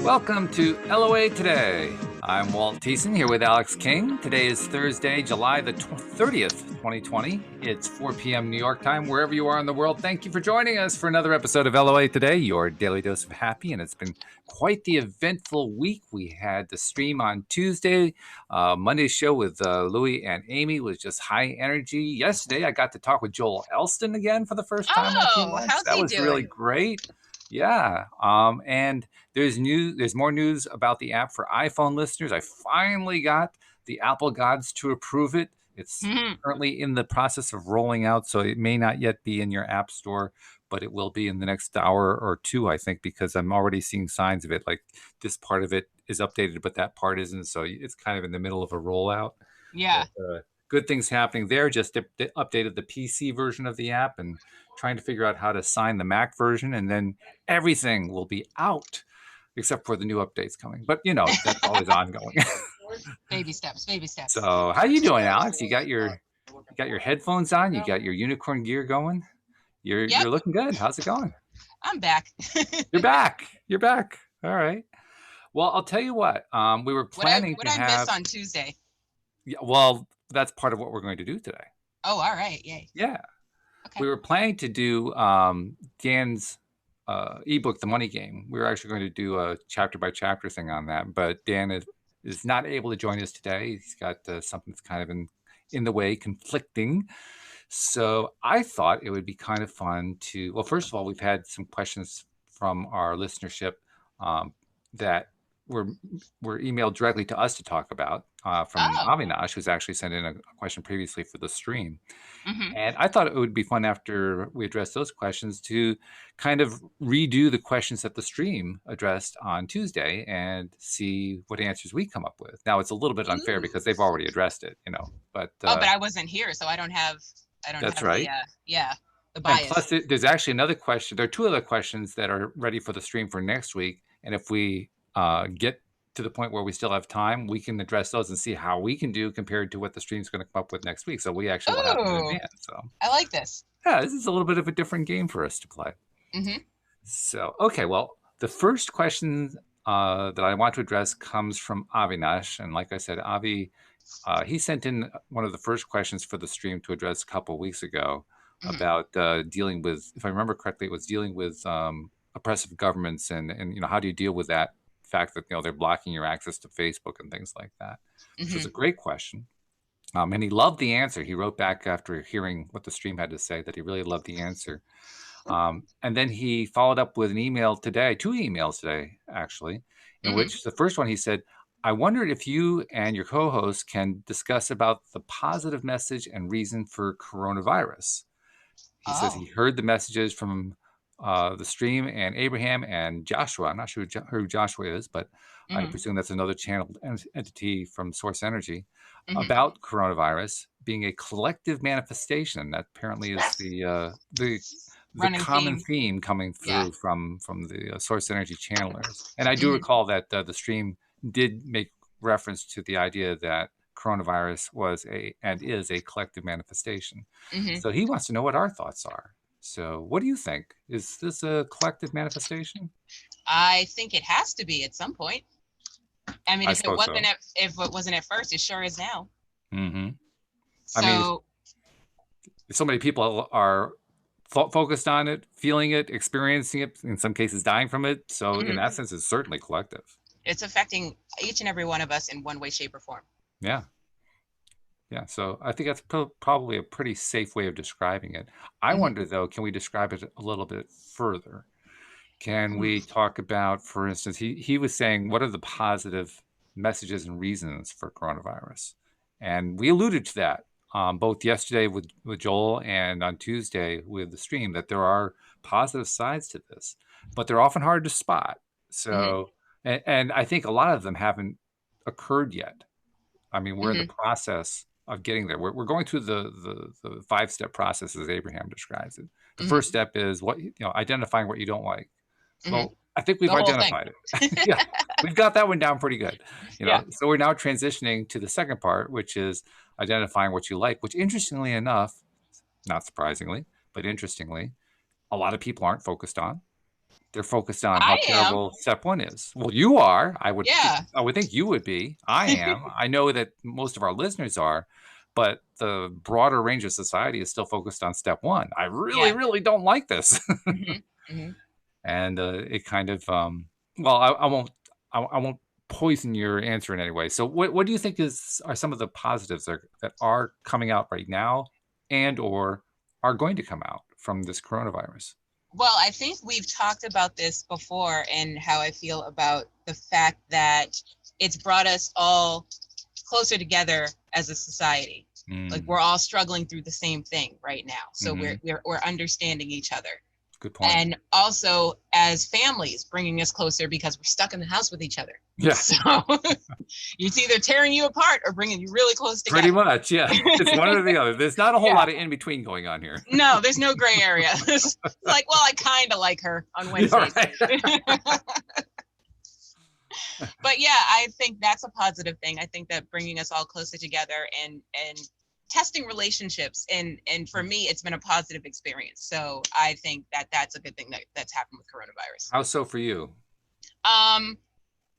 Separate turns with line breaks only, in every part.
Welcome to LOA Today. I'm Walt here with Alex King. Today is Thursday, July the 30th, 2020. It's 4 p.m. New York time, wherever you are in the world. Thank you for joining us for another episode of LOA Today, your daily dose of happy. And it's been quite the eventful week. We had the stream on Tuesday. Monday's show with Louie and Amy was just high energy. Yesterday, I got to talk with Joel Elston again for the first time in a few months.
How's
that
he
was
doing?
Really great. Yeah. And there's more news about the app for iPhone listeners. I finally got the Apple gods to approve it. It's currently in the process of rolling out, so it may not yet be in your app store, but it will be in the next hour or two, I think, because I'm already seeing signs of it. Like this part of it is updated, but that part isn't. So it's kind of in the middle of a rollout.
Yeah.
But, good things happening there. Just updated the PC version of the app and trying to figure out how to sign the Mac version, and then everything will be out except for the new updates coming. But you know, that's always ongoing.
Baby steps.
So how you doing, Alex? You got your headphones on, you got your unicorn gear going. You're looking good. How's it going?
I'm back.
You're back. All right. Well, I'll tell you what. We were planning
what I missed on Tuesday.
Yeah, well, that's part of what we're going to do today.
Oh, all right. Yay.
Yeah.
Okay.
We were planning to do Dan's ebook, The Money Game. We were actually going to do a chapter by chapter thing on that, but Dan is not able to join us today. He's got something that's kind of in the way, conflicting. So I thought it would be kind of fun to, well, first of all, we've had some questions from our listenership that were emailed directly to us to talk about from Avinash, who's actually sent in a question previously for the stream. And I thought it would be fun after we address those questions to kind of redo the questions that the stream addressed on Tuesday and see what answers we come up with. Now it's a little bit unfair because they've already addressed it, you know. But
but I wasn't here, so I don't have.
That's right.
The bias.
And plus, there's actually another question. There are two other questions that are ready for the stream for next week, and if we get to the point where we still have time, we can address those and see how we can do compared to what the stream's going to come up with next week. So we actually will have it in advance. So
I like this.
Yeah, this is a little bit of a different game for us to play. So, okay, well, the first question that I want to address comes from Avinash. And like I said, Avi, he sent in one of the first questions for the stream to address a couple of weeks ago about dealing with, if I remember correctly, it was dealing with oppressive governments and you know, how do you deal with that fact that, you know, they're blocking your access to Facebook and things like that. Which was a great question. And he loved the answer. He wrote back after hearing what the stream had to say that he really loved the answer. And then he followed up with an email today, 2 emails today, actually, in which the first one he said, I wondered if you and your co-host can discuss about the positive message and reason for coronavirus. He says he heard the messages from the stream and Abraham and Joshua. I'm not sure who Joshua is, but I presume that's another channeled entity from Source Energy about coronavirus being a collective manifestation. That apparently is the common theme coming through from the Source Energy channelers. And I do recall that the stream did make reference to the idea that coronavirus was and is a collective manifestation. So he wants to know what our thoughts are. So what do you think? Is this a collective manifestation?
I think it has to be at some point. I mean, if it wasn't at first, it sure is now. So,
I mean, so many people are focused on it, feeling it, experiencing it, in some cases dying from it. So in that sense, it's certainly collective.
It's affecting each and every one of us in one way, shape, or form.
Yeah. Yeah, so I think that's probably a pretty safe way of describing it. I wonder, though, can we describe it a little bit further? Can we talk about, for instance, he was saying, what are the positive messages and reasons for coronavirus? And we alluded to that both yesterday with Joel and on Tuesday with the stream, that there are positive sides to this, but they're often hard to spot. So, and I think a lot of them haven't occurred yet. I mean, we're in the process of getting there. We're going through the 5-step process as Abraham describes it. The first step is identifying what you don't like. Well, I think we've identified it. Yeah, we've got that one down pretty good. So we're now transitioning to the second part, which is identifying what you like, which interestingly enough, not surprisingly, but interestingly, a lot of people aren't focused on. They're focused on how terrible step one is. Well, you are. I would think you would be. I am. I know that most of our listeners are, but the broader range of society is still focused on step one. I really don't like this. And it kind of, I won't poison your answer in any way. So what do you think are some of the positives that are coming out right now and or are going to come out from this coronavirus?
Well, I think we've talked about this before and how I feel about the fact that it's brought us all closer together as a society. Like we're all struggling through the same thing right now. So we're understanding each other.
Good point.
And also as families, bringing us closer because we're stuck in the house with each other.
Yeah.
So it's either tearing you apart or bringing you really close together.
Pretty much, yeah. It's one or the other. There's not a whole lot of in between going on here.
No, there's no gray area. It's like, well, I kind of like her on Wednesdays. But yeah, I think that's a positive thing. I think that bringing us all closer together and testing relationships, and for me, it's been a positive experience. So I think that that's a good thing that's happened with coronavirus.
How so for you?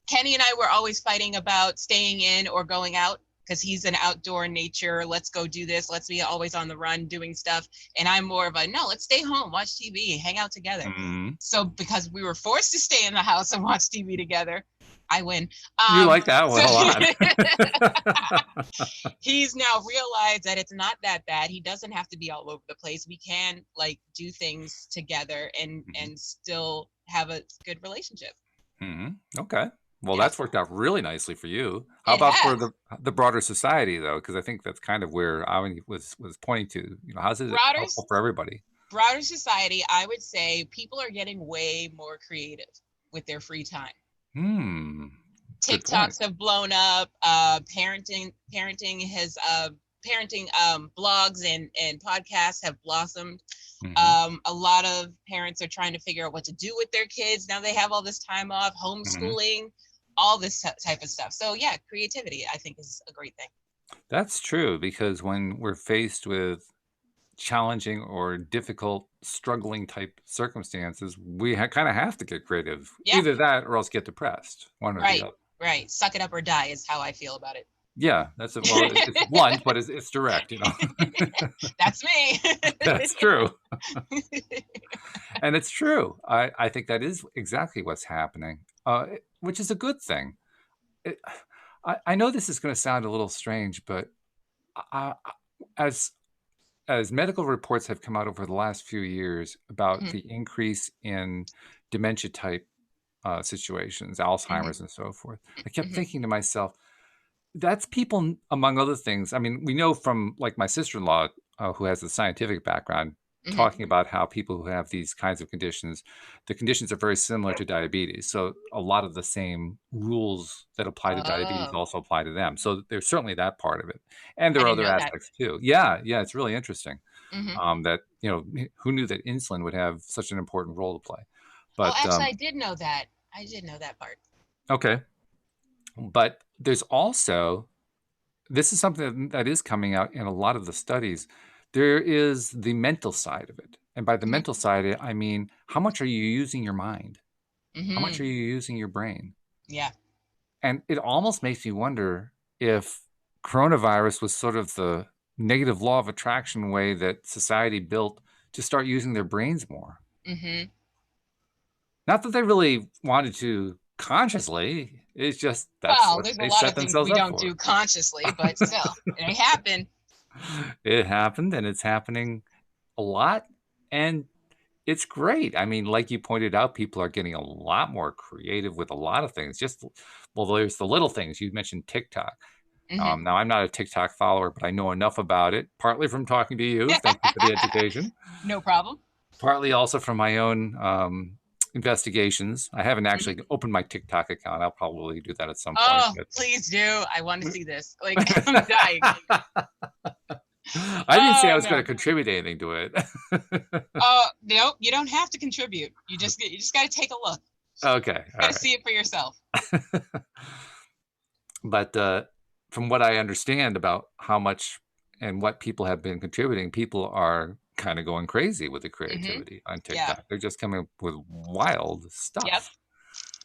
Kenny and I were always fighting about staying in or going out because he's an outdoor nature. Let's go do this. Let's be always on the run doing stuff. And I'm more of a, no, let's stay home, watch TV, hang out together. So because we were forced to stay in the house and watch TV together, I win.
You like that one a
lot. He's now realized that it's not that bad. He doesn't have to be all over the place. We can like do things together and still have a good relationship.
Okay. Well, that's worked out really nicely for you. How about for the broader society, though? Because I think that's kind of where I was pointing to. How's it helpful for everybody?
Broader society, I would say people are getting way more creative with their free time. TikToks have blown up. Parenting has parenting blogs and podcasts have blossomed. A lot of parents are trying to figure out what to do with their kids. Now they have all this time off, homeschooling, all this type of stuff. So yeah, creativity, I think, is a great thing.
That's true, because when we're faced with challenging or difficult, struggling type circumstances, we kind of have to get creative. Either that or else get depressed. One or the other.
Right. Suck it up or die is how I feel about it.
Yeah, that's it's blunt, but it's direct,
That's me.
That's true. And it's true. I think that is exactly what's happening, which is a good thing. I know this is going to sound a little strange, but as medical reports have come out over the last few years about the increase in dementia type situations, Alzheimer's and so forth, I kept thinking to myself, that's people, among other things. I mean, we know from like my sister-in-law, who has a scientific background, talking about how people who have these kinds of conditions, the conditions are very similar to diabetes. So a lot of the same rules that apply to diabetes also apply to them. So there's certainly that part of it. And there are other aspects too. Yeah, it's really interesting. That, who knew that insulin would have such an important role to play? But
actually, I did know that. I did know that part.
Okay. But there's also, this is something that is coming out in a lot of the studies. There is the mental side of it. And by the mental side, I mean, how much are you using your mind? How much are you using your brain?
Yeah.
And it almost makes me wonder if coronavirus was sort of the negative law of attraction way that society built to start using their brains more. Not that they really wanted to consciously. It's just that's what
there's
they
a lot
set
of things
themselves
we
up
don't
for.
do consciously, but still, it happened.
It happened, and it's happening a lot, and it's great. I mean, like you pointed out, people are getting a lot more creative with a lot of things. There's the little things. You mentioned TikTok. Now, I'm not a TikTok follower, but I know enough about it, partly from talking to you. Thank you for the education.
No problem.
Partly also from my own investigations. I haven't actually opened my TikTok account. I'll probably do that at some point.
Oh, please do. I want to see this. Like, I'm dying.
I didn't say I was going to contribute anything to it.
No, you don't have to contribute. You just got to take a look.
Okay.
Got to see it for yourself.
But from what I understand about how much and what people have been contributing, people are kind of going crazy with the creativity on TikTok.
Yeah.
They're just coming up with wild stuff.
Yep.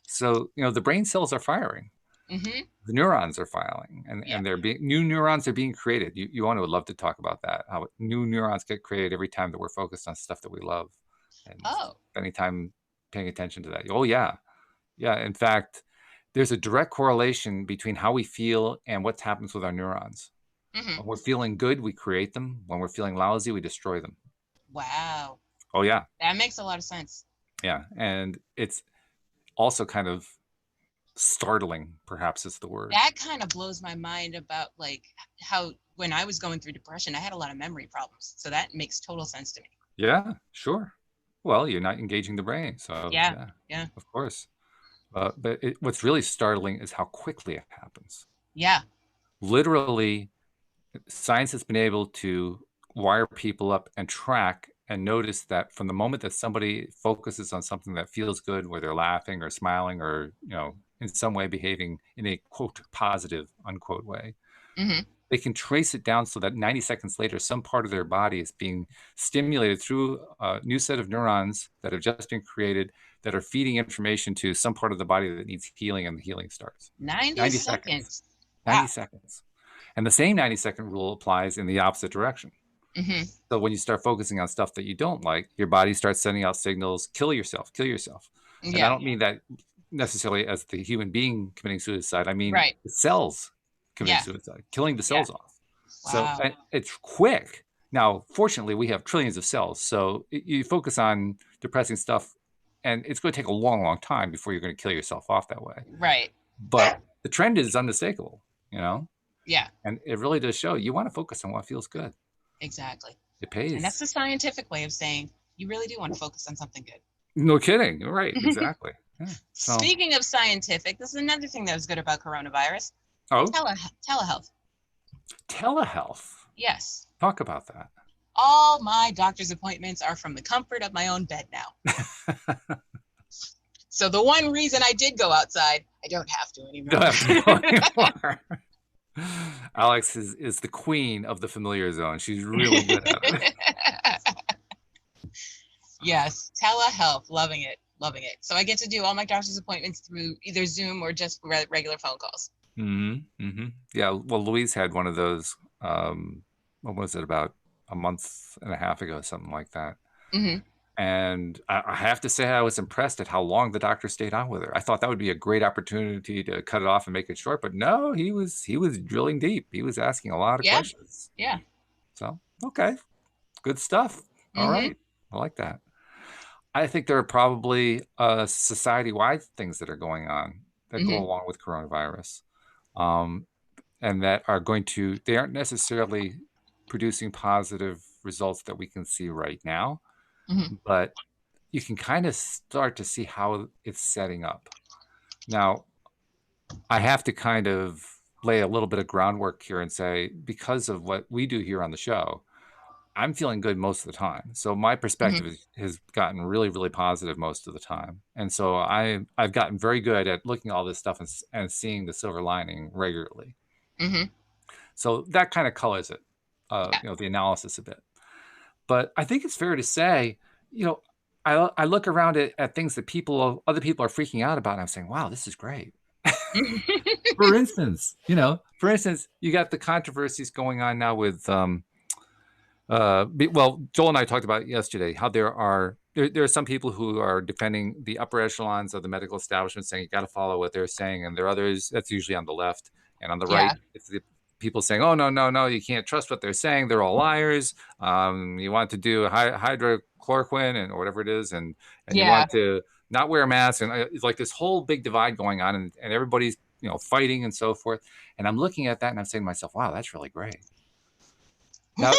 So, the brain cells are firing. The neurons are firing, and they're being new neurons are being created. You want to love to talk about that, how new neurons get created every time that we're focused on stuff that we love, and spending time paying attention to that. Oh yeah. In fact, there's a direct correlation between how we feel and what happens with our neurons. When we're feeling good, we create them. When we're feeling lousy, we destroy them.
Wow.
Oh yeah.
That makes a lot of sense.
Yeah, and it's also kind of startling, perhaps is the word.
That kind of blows my mind about like how when I was going through depression, I had a lot of memory problems. So that makes total sense to me.
Yeah, sure. Well, you're not engaging the brain, so
yeah,
of course. But what's really startling is how quickly it happens.
Yeah.
Literally, science has been able to wire people up and track and notice that from the moment that somebody focuses on something that feels good, where they're laughing or smiling or, in some way behaving in a quote positive unquote way, they can trace it down so that 90 seconds later, some part of their body is being stimulated through a new set of neurons that have just been created that are feeding information to some part of the body that needs healing, and the healing starts.
90 seconds.
90 seconds. And the same 90-second rule applies in the opposite direction. So when you start focusing on stuff that you don't like, your body starts sending out signals, kill yourself, kill yourself. And I don't mean that necessarily as the human being committing suicide. I mean the cells committing suicide, killing the cells off. Wow. So it's quick. Now, fortunately, we have trillions of cells. So you focus on depressing stuff, and it's going to take a long, long time before you're going to kill yourself off that way.
Right.
But the trend is unmistakable,
Yeah.
And it really does show you want to focus on what feels good.
Exactly.
It pays.
And that's the scientific way of saying you really do want to focus on something good.
No kidding. Right. Exactly. Yeah.
So, speaking of scientific, this is another thing that was good about coronavirus.
Oh.
Telehealth.
Telehealth?
Yes.
Talk about that.
All my doctor's appointments are from the comfort of my own bed now. So the one reason I did go outside, I don't have to anymore.
Don't have to go anymore. Alex is the queen of the familiar zone. She's really good at it.
Yes, telehealth, loving it. So I get to do all my doctor's appointments through either Zoom or just regular phone calls.
Yeah, well, Louise had one of those, what was it, about a month and a half ago, something like that. And I have to say I was impressed at how long the doctor stayed on with her. I thought that would be a great opportunity to cut it off and make it short, but no, he was drilling deep. He was asking a lot of questions.
Yeah.
So, okay, good stuff. All right, I like that. I think there are probably society-wide things that are going on that go along with coronavirus, and that are they aren't necessarily producing positive results that we can see right now. But you can kind of start to see how it's setting up. Now, I have to kind of lay a little bit of groundwork here and say, because of what we do here on the show, I'm feeling good most of the time. So my perspective has gotten really, really positive most of the time. And so I've gotten very good at looking at all this stuff and seeing the silver lining regularly. So that kind of colors it, the analysis a bit. But I think it's fair to say, I look around at things that other people are freaking out about, and I'm saying, wow, this is great. For instance, you got the controversies going on now with, Joel and I talked about yesterday how there are some people who are defending the upper echelons of the medical establishment, saying you got to follow what they're saying, and there are others, that's usually on the left, and on the right, it's the people saying, oh, no, you can't trust what they're saying. They're all liars. You want to do hydrochloroquine or whatever it is, and you want to not wear a mask. And it's like this whole big divide going on, and everybody's, fighting and so forth. And I'm looking at that and I'm saying to myself, wow, that's really great. Now,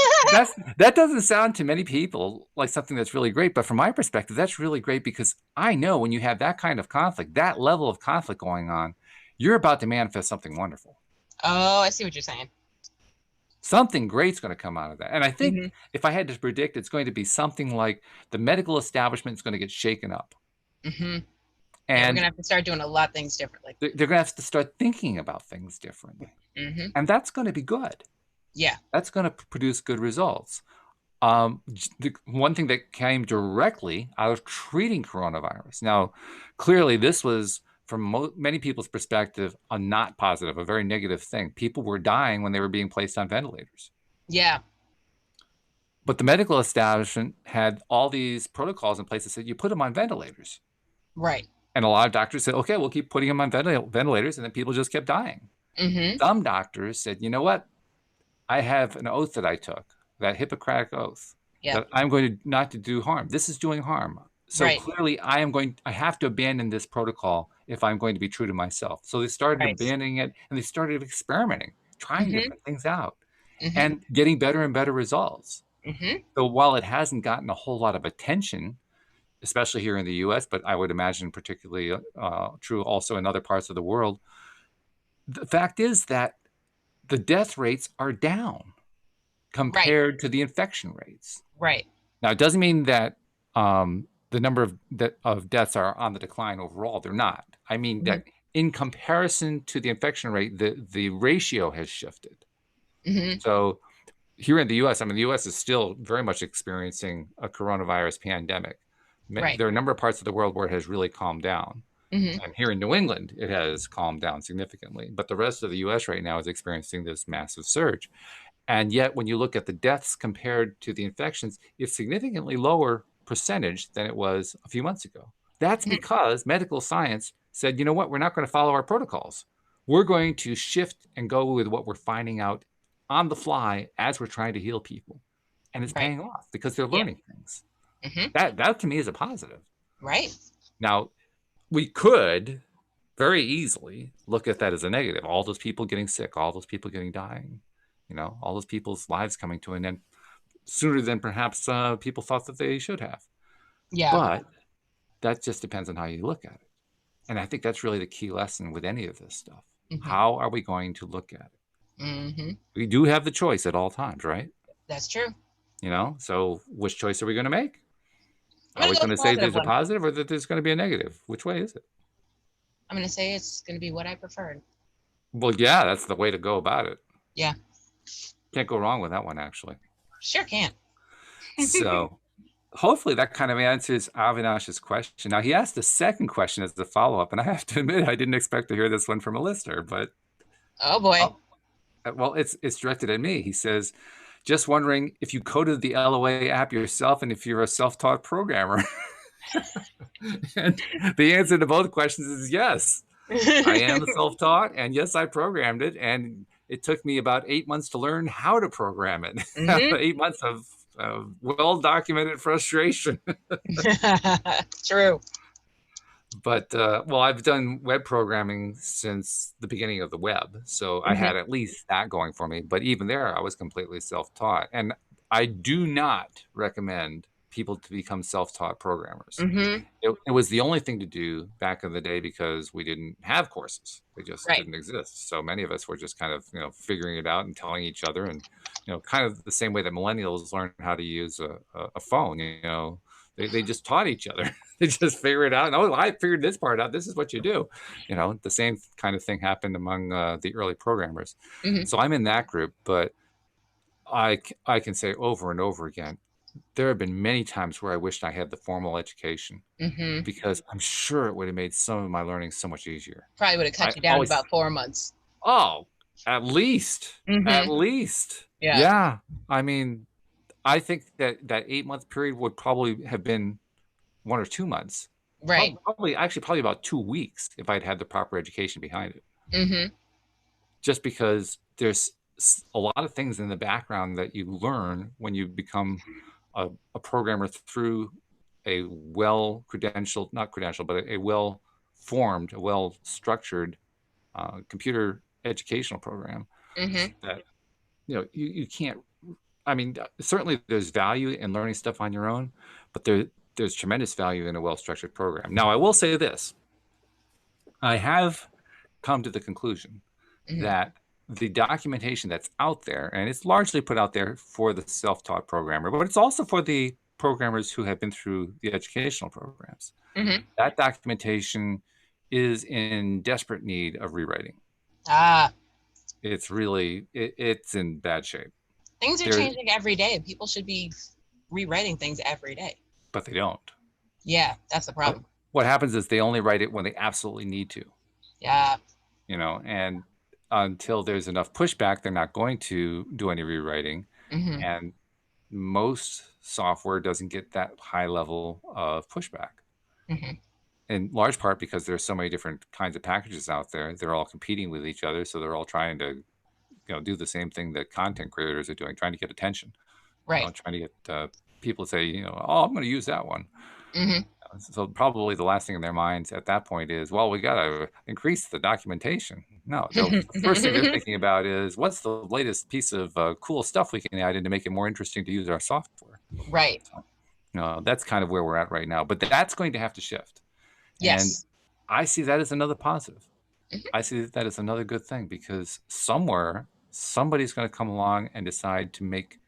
that doesn't sound to many people like something that's really great. But from my perspective, that's really great because I know when you have that kind of conflict, that level of conflict going on, you're about to manifest something wonderful.
Oh, I see what you're saying.
Something great's going to come out of that. And I think if I had to predict, it's going to be something like the medical establishment is going to get shaken up.
Yeah, we're going to have to start doing a lot of things differently.
They're going to have to start thinking about things differently. And that's going to be good.
Yeah.
That's going to produce good results. The one thing that came directly out of treating coronavirus. Now, clearly, this was, from many people's perspective, a not positive, a very negative thing. People were dying when they were being placed on ventilators.
Yeah.
But the medical establishment had all these protocols in place that said you put them on ventilators.
Right.
And a lot of doctors said, okay, we'll keep putting them on ventilators. And then people just kept dying. Some doctors said, you know what? I have an oath that I took, that Hippocratic oath, that I'm going to not to do harm. This is doing harm. So clearly I have to abandon this protocol if I'm going to be true to myself. So they started abandoning it, and they started experimenting, trying different things out, and getting better and better results. So while it hasn't gotten a whole lot of attention, especially here in the US, but I would imagine particularly true also in other parts of the world, the fact is that the death rates are down compared to the infection rates.
Right.
Now, it doesn't mean that the number of deaths are on the decline overall. They're not. I mean that in comparison to the infection rate, the ratio has shifted. So here in the US, I mean, the US is still very much experiencing a coronavirus pandemic. There are a number of parts of the world where it has really calmed down. And here in New England, it has calmed down significantly. But the rest of the US right now is experiencing this massive surge. And yet, when you look at the deaths compared to the infections, it's significantly lower percentage than it was a few months ago. That's because medical science said, you know what, we're not going to follow our protocols. We're going to shift and go with what we're finding out on the fly as we're trying to heal people. And it's paying off because they're learning things. That to me is a positive.
Right.
Now, we could very easily look at that as a negative. All those people getting sick, all those people dying, all those people's lives coming to an end sooner than perhaps people thought that they should have.
Yeah.
But that just depends on how you look at it. And I think that's really the key lesson with any of this stuff. How are we going to look at it? We do have the choice at all times, right?
That's true.
So which choice are we going to make? Are we going to say there's a positive or that there's going to be a negative? Which way is it?
I'm going to say it's going to be what I preferred.
Well, yeah, that's the way to go about it.
Yeah.
Can't go wrong with that one, actually.
Sure can't.
So hopefully that kind of answers Avinash's question. Now, he asked a second question as a follow-up, and I have to admit I didn't expect to hear this one from a listener, but...
Oh, boy.
Well, it's directed at me. He says, just wondering if you coded the LOA app yourself and if you're a self-taught programmer. And the answer to both questions is yes. I am self-taught, and yes, I programmed it, and it took me about 8 months to learn how to program it. 8 months of well-documented frustration.
True.
But, well, I've done web programming since the beginning of the web. So I had at least that going for me. But even there, I was completely self-taught. And I do not recommend people to become self-taught programmers. It was the only thing to do back in the day because we didn't have courses. They just didn't exist. So many of us were just kind of, figuring it out and telling each other. And, kind of the same way that millennials learn how to use a phone, They just taught each other. They just figure it out. And, oh, I figured this part out. This is what you do. The same kind of thing happened among the early programmers. So I'm in that group, but I can say over and over again, there have been many times where I wished I had the formal education because I'm sure it would have made some of my learning so much easier.
Probably would have cut you down about 4 months.
Oh, at least. At least. Yeah. I mean, I think that 8 month period would probably have been 1 or 2 months.
Right.
Probably about 2 weeks if I'd had the proper education behind it. Just because there's a lot of things in the background that you learn when you become a programmer through a well-credentialed, not credentialed, but a well-formed, a well-structured computer educational program that, you can't. I mean, certainly there's value in learning stuff on your own, but there's tremendous value in a well-structured program. Now, I will say this. I have come to the conclusion that the documentation that's out there, and it's largely put out there for the self-taught programmer, but it's also for the programmers who have been through the educational programs. That documentation is in desperate need of rewriting. It's really, it's in bad shape.
Things are changing every day. People should be rewriting things every day.
But they don't.
Yeah, that's the problem.
What happens is they only write it when they absolutely need to.
Yeah.
You know, and until there's enough pushback, they're not going to do any rewriting. And most software doesn't get that high level of pushback. In large part because there's so many different kinds of packages out there. They're all competing with each other, so they're all trying to, do the same thing that content creators are doing, trying to get attention.
Right.
Trying to get people to say, oh, I'm going to use that one. So probably the last thing in their minds at that point is, well, we got to increase the documentation. No, the first thing they're thinking about is, what's the latest piece of cool stuff we can add in to make it more interesting to use our software?
Right.
So, that's kind of where we're at right now. But that's going to have to shift.
Yes.
And I see that as another positive. I see that as another good thing, because somewhere somebody's going to come along and decide to make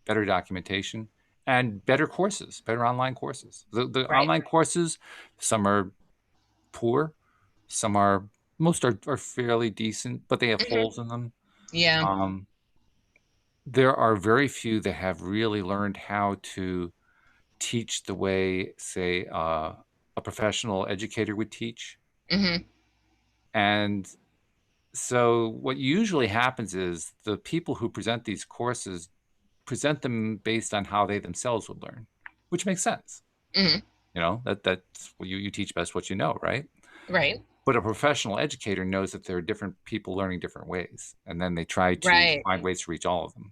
better documentation and better courses, better online courses. The online courses, some are poor, most are fairly decent, but they have holes in them.
Yeah.
There are very few that have really learned how to teach the way, say, a professional educator would teach. And so what usually happens is the people who present these courses present them based on how they themselves would learn, which makes sense. That's what you teach best what you know, right?
Right.
But a professional educator knows that there are different people learning different ways, and then they try to find ways to reach all of them,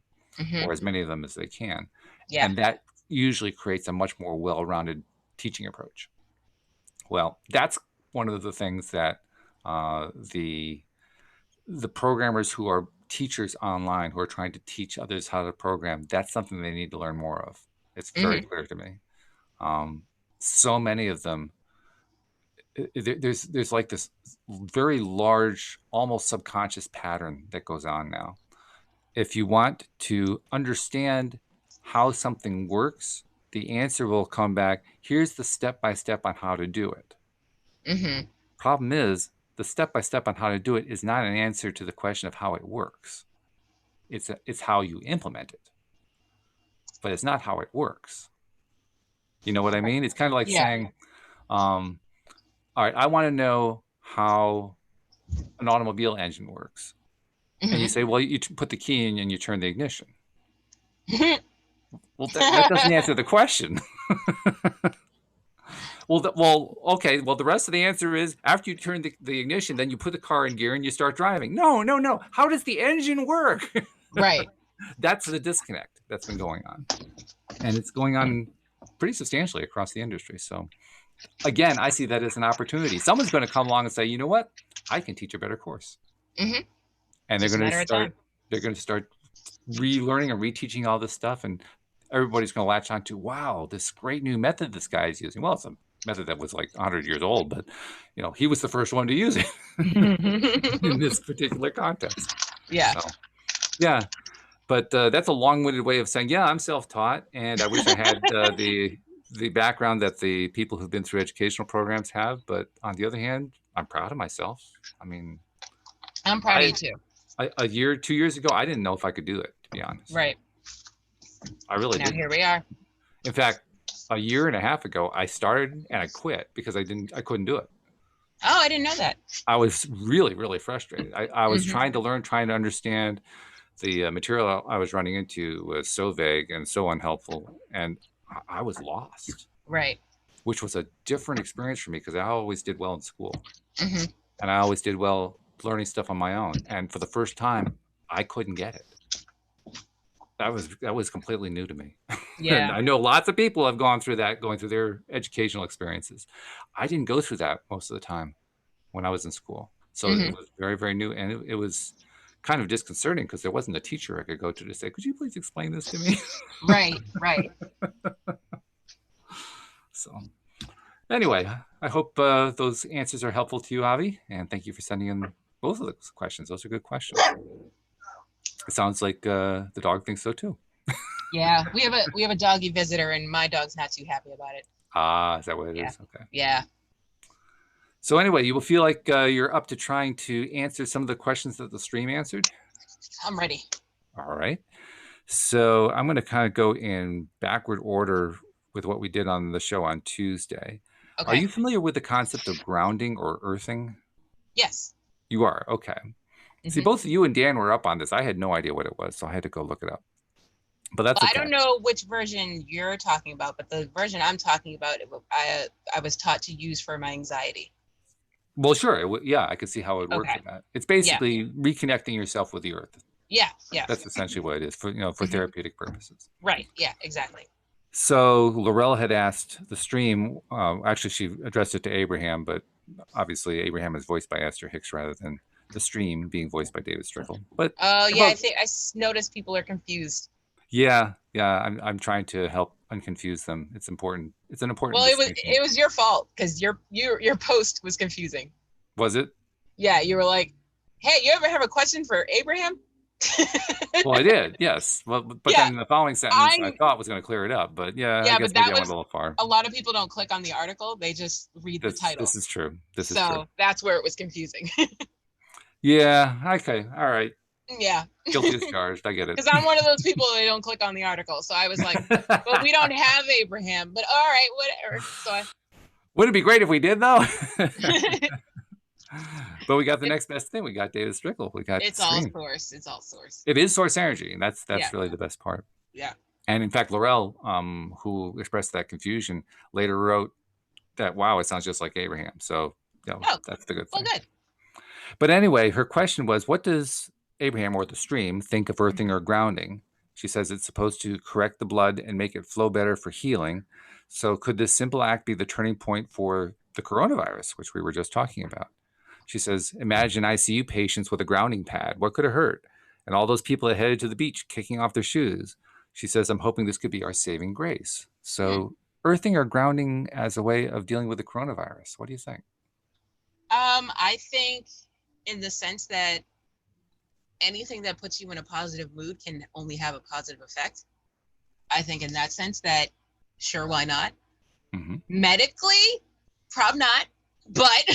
or as many of them as they can.
Yeah.
And that usually creates a much more well-rounded teaching approach. Well, that's one of the things that the programmers who are teachers online, who are trying to teach others how to program, that's something they need to learn more of. It's very clear to me. So many of them, there's like this very large, almost subconscious pattern that goes on now. If you want to understand how something works, the answer will come back, here's the step-by-step on how to do it. Problem is, the step-by-step on how to do it is not an answer to the question of how it works. It's how you implement it. But it's not how it works. You know what I mean? It's kind of like saying, all right, I want to know how an automobile engine works. And you say, well, you put the key in and you turn the ignition. Well, that doesn't answer the question. Okay. Well, the rest of the answer is, after you turn the ignition, then you put the car in gear and you start driving. No. How does the engine work?
Right.
That's the disconnect that's been going on. And it's going on pretty substantially across the industry. So again, I see that as an opportunity. Someone's going to come along and say, you know what? I can teach a better course. And they're going to start relearning and reteaching all this stuff. And everybody's going to latch on to, wow, this great new method this guy is using. Well, it's a method that was like 100 years old, but he was the first one to use it in this particular context.
Yeah.
So, yeah. But that's a long-winded way of saying, yeah, I'm self-taught, and I wish I had the background that the people who've been through educational programs have. But on the other hand, I'm proud of myself. I mean,
I'm proud of you too.
2 years ago, I didn't know if I could do it, to be honest.
Right.
I really didn't.
Now here we are.
In fact, a year and a half ago, I started and I quit because I couldn't do it.
Oh, I didn't know that.
I was really, really frustrated. I was trying to learn, trying to understand. The material I was running into was so vague and so unhelpful, and I was lost.
Right.
Which was a different experience for me, because I always did well in school. And I always did well learning stuff on my own. And for the first time, I couldn't get it. That was completely new to me.
Yeah.
And I know lots of people have gone through that, going through their educational experiences. I didn't go through that most of the time when I was in school. So it was very, very new. And it was kind of disconcerting, because there wasn't a teacher I could go to say, could you please explain this to me?
Right.
So anyway, I hope those answers are helpful to you, Avi, and thank you for sending in both of those questions. Those are good questions. It sounds like the dog thinks so too.
Yeah, we have a doggy visitor, and my dog's not too happy about it.
Ah, is that what it
Yeah.
is? Okay.
Yeah.
So anyway, you will feel like you're up to trying to answer some of the questions that the stream answered.
I'm ready.
All right. So I'm going to kind of go in backward order with what we did on the show on Tuesday.
Okay.
Are you familiar with the concept of grounding or earthing?
Yes.
You are? Okay. See, both you and Dan were up on this. I had no idea what it was, so I had to go look it up. But that's
Well,
okay.
I don't know which version you're talking about, but the version I'm talking about, I was taught to use for my anxiety.
Well, sure. Yeah, I could see how it would work
Okay.
for that. It's basically reconnecting yourself with the earth.
Yeah. Yeah.
That's essentially what it is for therapeutic purposes.
Right. Yeah. Exactly.
So Laurel had asked the stream. Actually, she addressed it to Abraham, but obviously Abraham is voiced by Esther Hicks rather than the stream being voiced by David Strickle. But
oh yeah, I think I noticed people are confused.
Yeah, I'm trying to help unconfuse them. It's important. It's an important.
Well, it was your fault because your post was confusing.
Was it?
Yeah, you were like, "Hey, you ever have a question for Abraham?"
Well, I did. Yes. Well, but
yeah,
then the following sentence I thought was going to clear it up. But yeah, I guess maybe I went a little far.
A lot of people don't click on the article; they just read the title.
This is true. This is
true.
So
that's where it was confusing.
Yeah. Okay. All right.
Yeah.
Guilty as charged. I get it.
Because I'm one of those people that don't click on the article. So I was like, well, we don't have Abraham, but all right, whatever. So
Wouldn't it be great if we did, though? But we got the next best thing. We got David Strickle. We got
It's all source. It's all source.
It is source energy. And that's really the best part.
Yeah.
And in fact, Laurel, who expressed that confusion, later wrote that, wow, it sounds just like Abraham. So that's the good thing.
Well, good.
But anyway, her question was, what does Abraham or the stream think of earthing or grounding? She says it's supposed to correct the blood and make it flow better for healing. So could this simple act be the turning point for the coronavirus, which we were just talking about? She says, imagine ICU patients with a grounding pad. What could have hurt? And all those people that headed to the beach kicking off their shoes. She says, I'm hoping this could be our saving grace. So earthing or grounding as a way of dealing with the coronavirus. What do you think?
I think in the sense that anything that puts you in a positive mood can only have a positive effect. I think in that sense that, sure, why not? Mm-hmm. Medically, probably not, but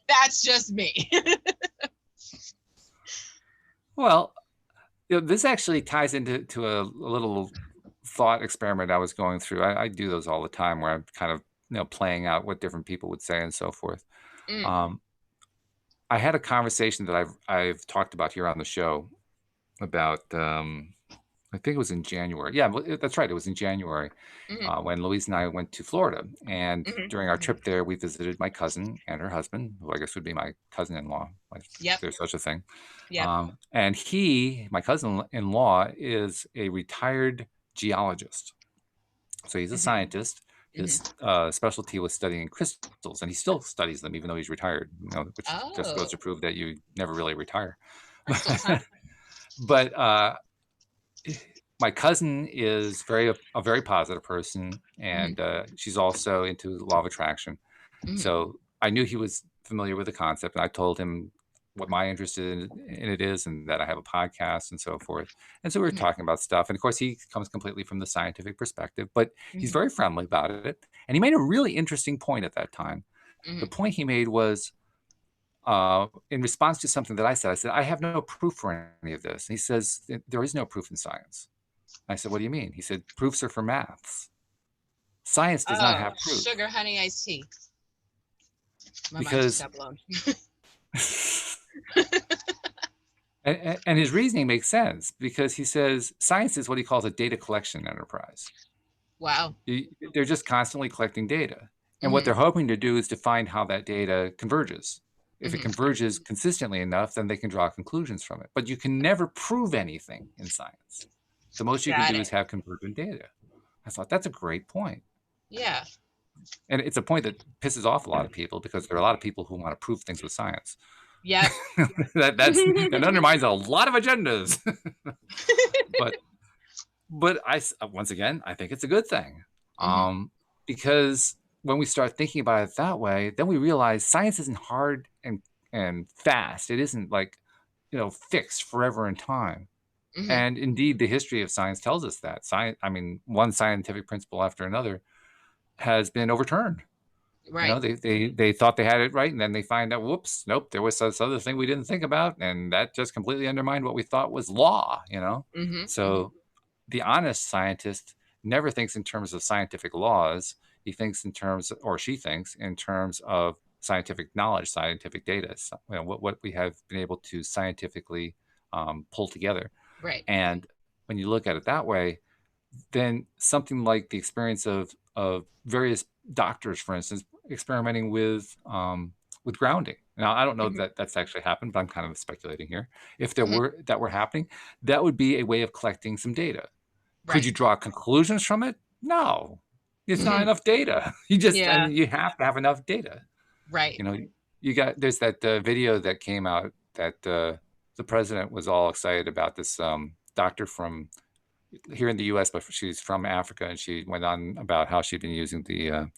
that's just me.
Well, this actually ties into a little thought experiment I was going through. I do those all the time where I'm kind of playing out what different people would say and so forth. I had a conversation that I've talked about here on the show about I think it was in January. Yeah, that's right. It was in January when Louise and I went to Florida. And during our trip there, we visited my cousin and her husband, who I guess would be my cousin-in-law, if there's such a thing. Yep. And my cousin-in-law is a retired geologist. So he's a scientist. His specialty was studying crystals, and he still studies them, even though he's retired, which just goes to prove that you never really retire. But my cousin is a very positive person, and she's also into law of attraction. So I knew he was familiar with the concept, and I told him what my interest in it is, and that I have a podcast and so forth. And so we were talking about stuff. And of course, he comes completely from the scientific perspective, but he's very friendly about it. And he made a really interesting point at that time. The point he made was, in response to something that I said, I have no proof for any of this. And he says, there is no proof in science. I said, what do you mean? He said, proofs are for maths. Science does not have proof.
Sugar, honey, iced tea.
Because and his reasoning makes sense, because he says science is what he calls a data collection enterprise.
Wow.
They're just constantly collecting data. And what they're hoping to do is to find how that data converges. If it converges consistently enough, then they can draw conclusions from it. But you can never prove anything in science. The most you can do is have convergent data. I thought that's a great point.
Yeah.
And it's a point that pisses off a lot of people, because there are a lot of people who want to prove things with science.
Yeah.
that undermines a lot of agendas. but once again, I think it's a good thing. Because when we start thinking about it that way, then we realize science isn't hard and fast. It isn't like, fixed forever in time. And indeed, the history of science tells us that. Science, I mean, one scientific principle after another has been overturned.
Right.
You know, they thought they had it right, and then they find out, whoops, nope, there was this other thing we didn't think about, and that just completely undermined what we thought was law, you know? So the honest scientist never thinks in terms of scientific laws. He thinks in terms, or she thinks in terms of scientific knowledge, scientific data, you know, what we have been able to scientifically pull together.
Right.
And when you look at it that way, then something like the experience of various doctors, for instance, experimenting with grounding. Now, I don't know that that's actually happened, but I'm kind of speculating here. If there were happening, that would be a way of collecting some data. Could you draw conclusions from it? No, it's not enough data. I mean, you have to have enough data.
Right.
You know, there's that video that came out that the president was all excited about this doctor from here in the U.S., but she's from Africa, and she went on about how she'd been using the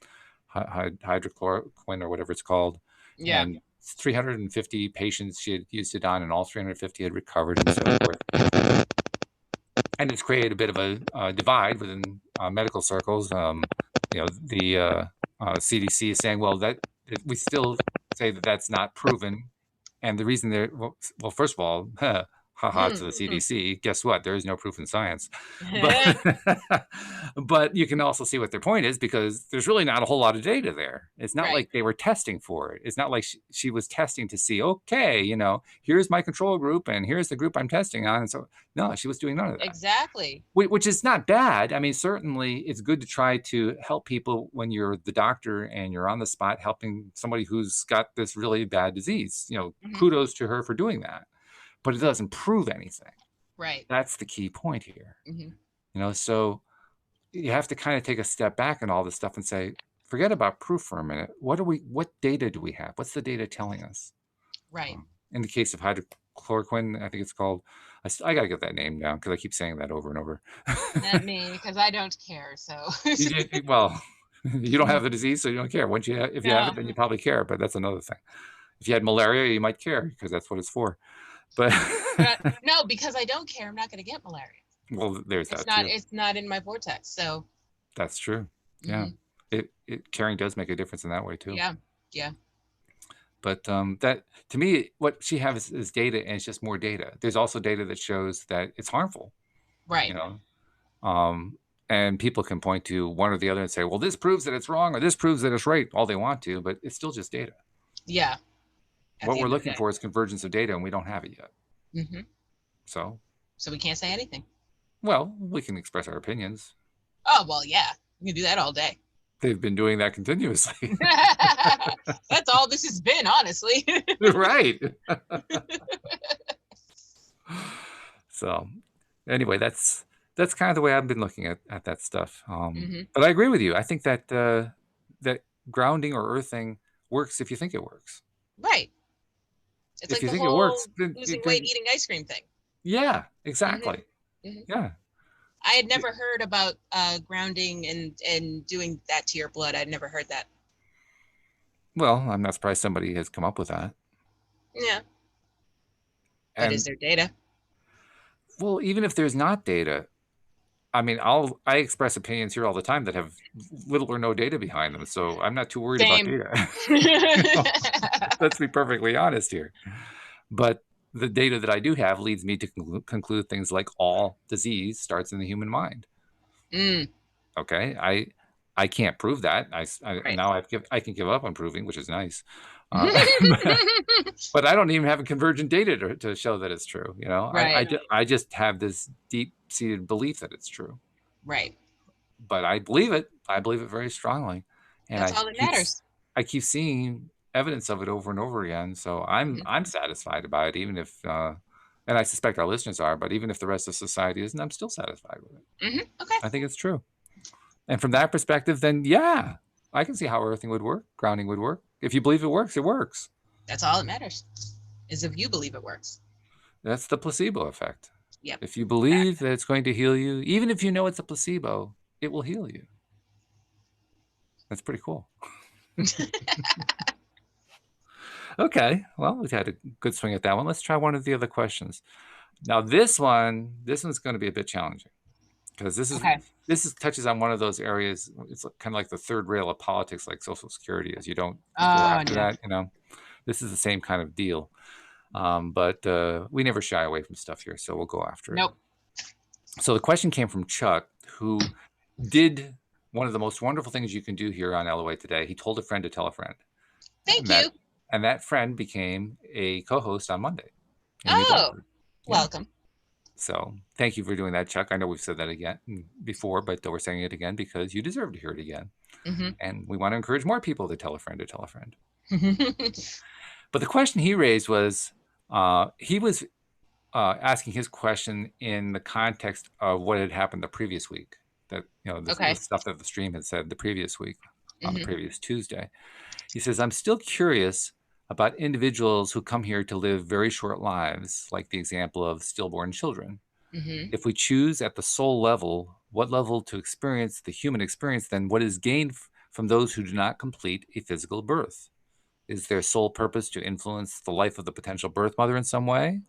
hydrochloroquine or whatever it's called.
Yeah.
And 350 patients she had used it on, and all 350 had recovered and so forth. And it's created a bit of a divide within medical circles. You know, the CDC is saying, well, that we still say that that's not proven. And the reason well, first of all, haha to the CDC. Guess what? There is no proof in science. But you can also see what their point is, because there's really not a whole lot of data there. It's not like they were testing for it. It's not like she was testing to see, okay, you know, here's my control group and here's the group I'm testing on. And so, no, she was doing none of that.
Exactly.
Which is not bad. I mean, certainly it's good to try to help people when you're the doctor and you're on the spot helping somebody who's got this really bad disease. You know, kudos to her for doing that. But it doesn't prove anything.
Right.
That's the key point here. You know, so you have to kind of take a step back and all this stuff and say, forget about proof for a minute. What data do we have? What's the data telling us?
Right.
In the case of hydrochloroquine, I think it's called, I got to get that name down because I keep saying that over and over.
Not me, because I don't care. So.
Well, you don't have the disease, so you don't care. If you have it, then you probably care, but that's another thing. If you had malaria, you might care because that's what it's for. But
no, because I don't care, I'm not going to get malaria.
Well, there's that
too.
It's
not in my vortex, so.
That's true. Yeah, caring does make a difference in that way too.
Yeah.
But that, to me, what she has is data, and it's just more data. There's also data that shows that it's harmful.
Right.
You know, and people can point to one or the other and say, well, this proves that it's wrong or this proves that it's right, all they want to, but it's still just data.
Yeah.
What we're looking for is convergence of data, and we don't have it yet. So
we can't say anything.
Well, we can express our opinions.
Oh, well, yeah. We can do that all day.
They've been doing that continuously.
That's all this has been, honestly.
Right. So anyway, that's kind of the way I've been looking at that stuff. But I agree with you. I think that that grounding or earthing works if you think it works.
Right. It's
if
like
you
the
think
whole
it works,
losing weight, eating ice cream thing.
Yeah, exactly. Yeah.
I had never heard about grounding and doing that to your blood. I'd never heard that.
Well, I'm not surprised somebody has come up with that.
Yeah. But is there data?
Well, even if there's not data, I mean, I express opinions here all the time that have little or no data behind them, so I'm not too worried about data. Let's be perfectly honest here. But the data that I do have leads me to conclude things like all disease starts in the human mind. Okay, I can't prove that. Now I can give up on proving, which is nice. But I don't even have a convergent data to show that it's true. You know, I just have this deep-seated belief that it's true.
Right.
But I believe it. I believe it very strongly. And
that's all that matters.
I keep seeing evidence of it over and over again. So I'm satisfied about it, even if, and I suspect our listeners are, but even if the rest of society isn't, I'm still satisfied with it.
Okay.
I think it's true. And from that perspective, then yeah, I can see how earthing would work, grounding would work. If you believe it works, it works.
That's all that matters, is if you believe it works.
That's the placebo effect.
Yep.
If you believe that it's going to heal you, even if you know it's a placebo, it will heal you. That's pretty cool. Okay, well, we've had a good swing at that one. Let's try one of the other questions. Now this one's going to be a bit challenging because this touches on one of those areas. It's kind of like the third rail of politics, like Social Security is. You don't go after that. This is the same kind of deal. But we never shy away from stuff here, so we'll go after it. So the question came from Chuck, who did one of the most wonderful things you can do here on LOA Today. He told a friend to tell a friend.
Thank you.
And that friend became a co-host on Monday.
Welcome.
So thank you for doing that, Chuck. I know we've said that again before, but we're saying it again because you deserve to hear it again. And we want to encourage more people to tell a friend to tell a friend. But the question he raised was, he was asking his question in the context of what had happened the previous week. That, the stuff that the stream had said the previous week, on the previous Tuesday. He says, I'm still curious about individuals who come here to live very short lives, like the example of stillborn children. If we choose at the soul level, what level to experience the human experience, then what is gained from those who do not complete a physical birth? Is their sole purpose to influence the life of the potential birth mother in some way?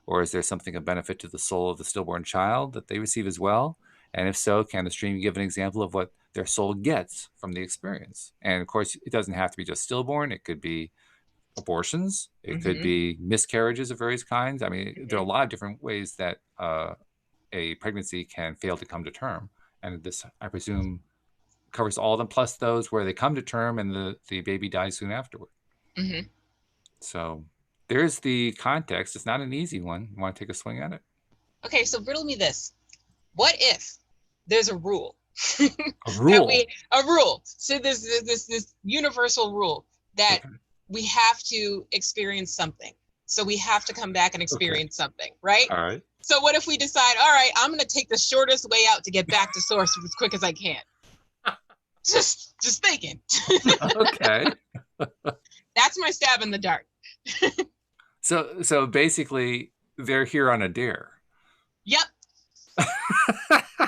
Or is there something of benefit to the soul of the stillborn child that they receive as well? And if so, can the stream give an example of what their soul gets from the experience? And of course, it doesn't have to be just stillborn. It could be abortions. It could be miscarriages of various kinds. I mean, there are a lot of different ways that a pregnancy can fail to come to term. And this, I presume, covers all of them, plus those where they come to term and the baby dies soon afterward. So there's the context. It's not an easy one. You want to take a swing at it?
Okay, so riddle me this. What if there's a rule?
A rule?
A rule. So this universal rule that we have to experience something. So we have to come back and experience something, right?
All right.
So what if we decide, all right, I'm going to take the shortest way out to get back to source as quick as I can? Just thinking.
Okay.
That's my stab in the dark.
So basically, they're here on a dare.
Yep.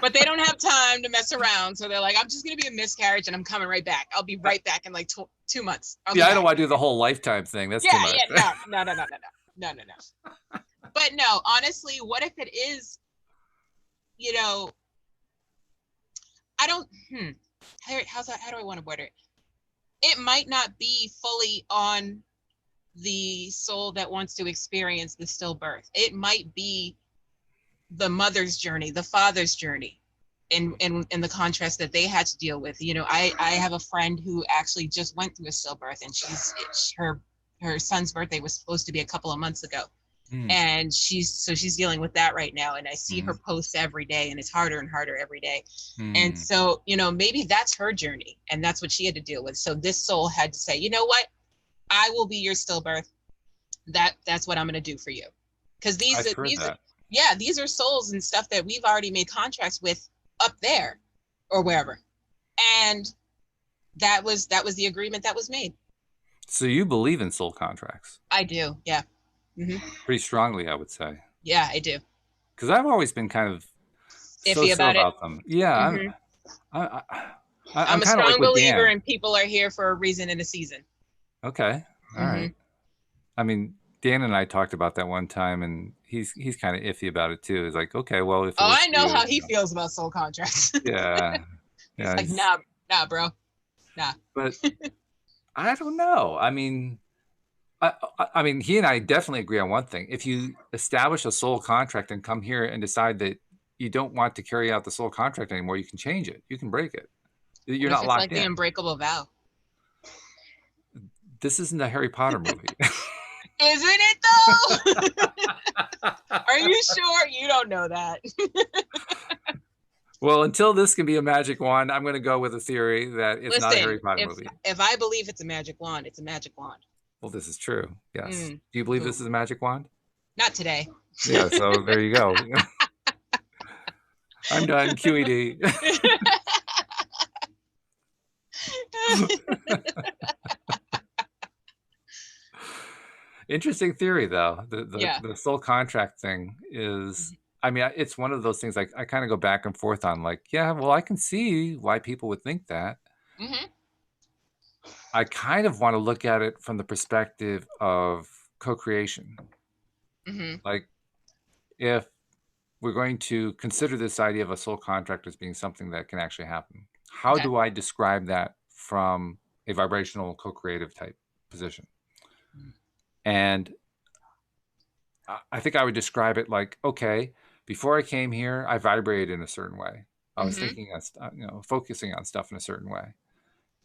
But they don't have time to mess around, so they're like, I'm just gonna be a miscarriage and I'm coming right back. I'll be right back in like 2 months.
I don't want to do the whole lifetime thing. That's too much.
No. But no, honestly, what if it is, I don't how do I want to word it? It might not be fully on the soul that wants to experience the stillbirth. It might be the mother's journey, the father's journey, in the contrast that they had to deal with. I have a friend who actually just went through a stillbirth, and her son's birthday was supposed to be a couple of months ago. And she's dealing with that right now. And I see her posts every day, and it's harder and harder every day. And so, maybe that's her journey, and that's what she had to deal with. So this soul had to say, you know what? I will be your stillbirth. That's what I'm going to do for you. Because these are souls and stuff that we've already made contracts with up there or wherever. And that was the agreement that was made.
So you believe in soul contracts?
I do. Yeah.
Pretty strongly, I would say.
Yeah, I do.
Because I've always been kind of
iffy about
them. Yeah.
I'm a strong believer in people are here for a reason and a season.
Okay. All right. I mean, Dan and I talked about that one time, and he's kind of iffy about it too. He's like, okay, well, if
I know how he feels about soul contracts.
Yeah.
He's like, nah, bro, nah.
But I don't know. I mean, he and I definitely agree on one thing. If you establish a soul contract and come here and decide that you don't want to carry out the soul contract anymore, you can change it. You can break it. You're not locked in. It's like
the unbreakable vow.
This isn't a Harry Potter movie.
Isn't it though? Are you sure? You don't know that.
Well, until this can be a magic wand, I'm going to go with a theory that it's not a Harry Potter movie.
If I believe it's a magic wand, it's a magic wand.
Well, this is true. Yes. Do you believe this is a magic wand?
Not today.
Yeah, so there you go. I'm done. QED. Interesting theory, though. The soul contract thing is, it's one of those things I kind of go back and forth on. Like, yeah, well, I can see why people would think that. I kind of want to look at it from the perspective of co-creation. Like, if we're going to consider this idea of a soul contract as being something that can actually happen, how do I describe that from a vibrational co-creative type position? And I think I would describe it like, okay, before I came here, I vibrated in a certain way. I was thinking, focusing on stuff in a certain way.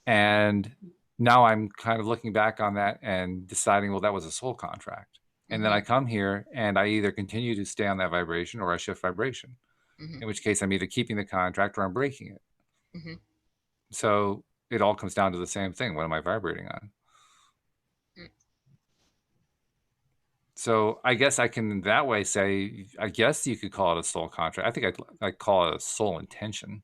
And now I'm kind of looking back on that and deciding, well, that was a soul contract. And then I come here and I either continue to stay on that vibration or I shift vibration, in which case I'm either keeping the contract or I'm breaking it. So it all comes down to the same thing. What am I vibrating on? So I guess I can in that way say, I guess you could call it a soul contract. I think I'd call it a soul intention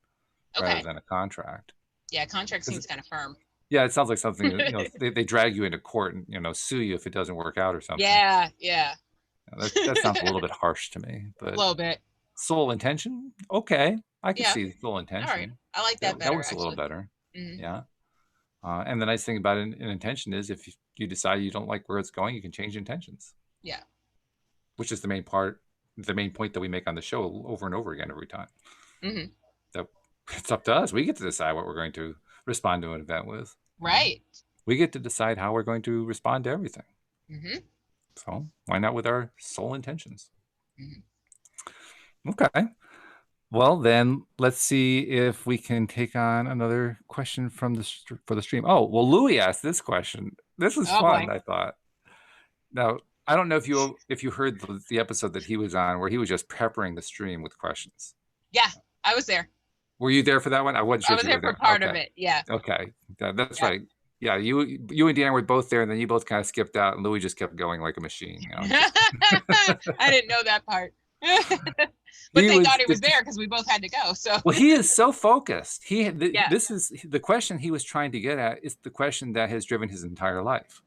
rather than a contract.
Yeah, contract seems kind of firm.
Yeah, it sounds like something, they drag you into court and, sue you if it doesn't work out or something.
Yeah.
That sounds a little bit harsh to me. But
a little bit.
Soul intention? Okay. I can see soul intention.
All right. I like that better.
That works a little better. Yeah. And the nice thing about an intention is if you decide you don't like where it's going, you can change intentions.
Yeah.
Which is the main point that we make on the show over and over again every time. That it's up to us. We get to decide what we're going to respond to an event with.
Right.
We get to decide how we're going to respond to everything. So why not with our soul intentions? Okay. Well, then let's see if we can take on another question from for the stream. Oh, well, Louis asked this question. This was fun, I thought. Now, I don't know if you heard the episode that he was on where he was just peppering the stream with questions.
Yeah, I was there.
Were you there for that one? I wasn't sure.
I was there for part of it. Yeah.
Okay, that's right. Yeah, you and Dan were both there, and then you both kind of skipped out, and Louis just kept going like a machine.
I didn't know that part. But they thought he was there because we both had to go. So
well, he is so focused. This is the question he was trying to get at. Is the question that has driven his entire life.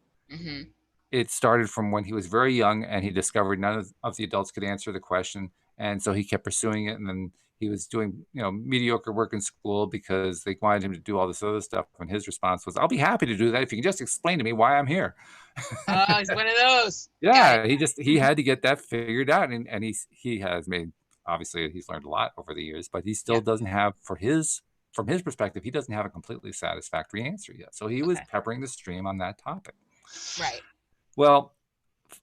It started from when he was very young, and he discovered none of the adults could answer the question, and so he kept pursuing it. And then he was doing mediocre work in school because they wanted him to do all this other stuff. And his response was, "I'll be happy to do that if you can just explain to me why I'm here."
Oh, he's one of those.
Yeah, he had to get that figured out, and he has made, obviously he's learned a lot over the years, but he still doesn't have, from his perspective, he doesn't have a completely satisfactory answer yet. So he was peppering the stream on that topic.
Right.
Well,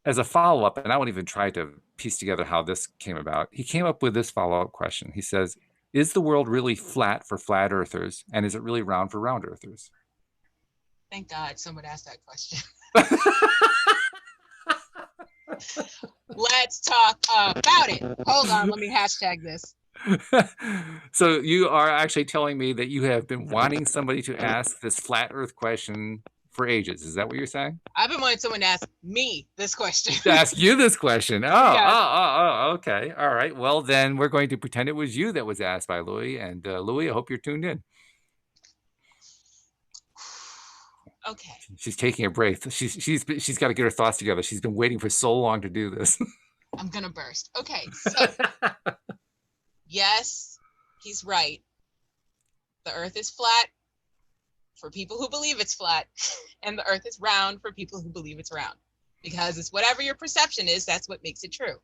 as a follow-up, and I won't even try to piece together how this came about, he came up with this follow-up question. He says, is the world really flat for flat earthers, and is it really round for round earthers?
Thank God someone asked that question. Let's talk about it. Hold on, let me hashtag this.
So you are actually telling me that you have been wanting somebody to ask this flat earth question for ages. Is that what you're saying?
I've been wanting someone to ask me this question.
To ask you this question. Oh, okay. All right. Well, then we're going to pretend it was you that was asked by Louis. And Louis, I hope you're tuned in.
Okay.
She's taking a breath. She's got to get her thoughts together. She's been waiting for so long to do this.
I'm gonna burst. Okay, so yes, he's right. The earth is flat for people who believe it's flat, and the earth is round for people who believe it's round. Because it's whatever your perception is, that's what makes it true.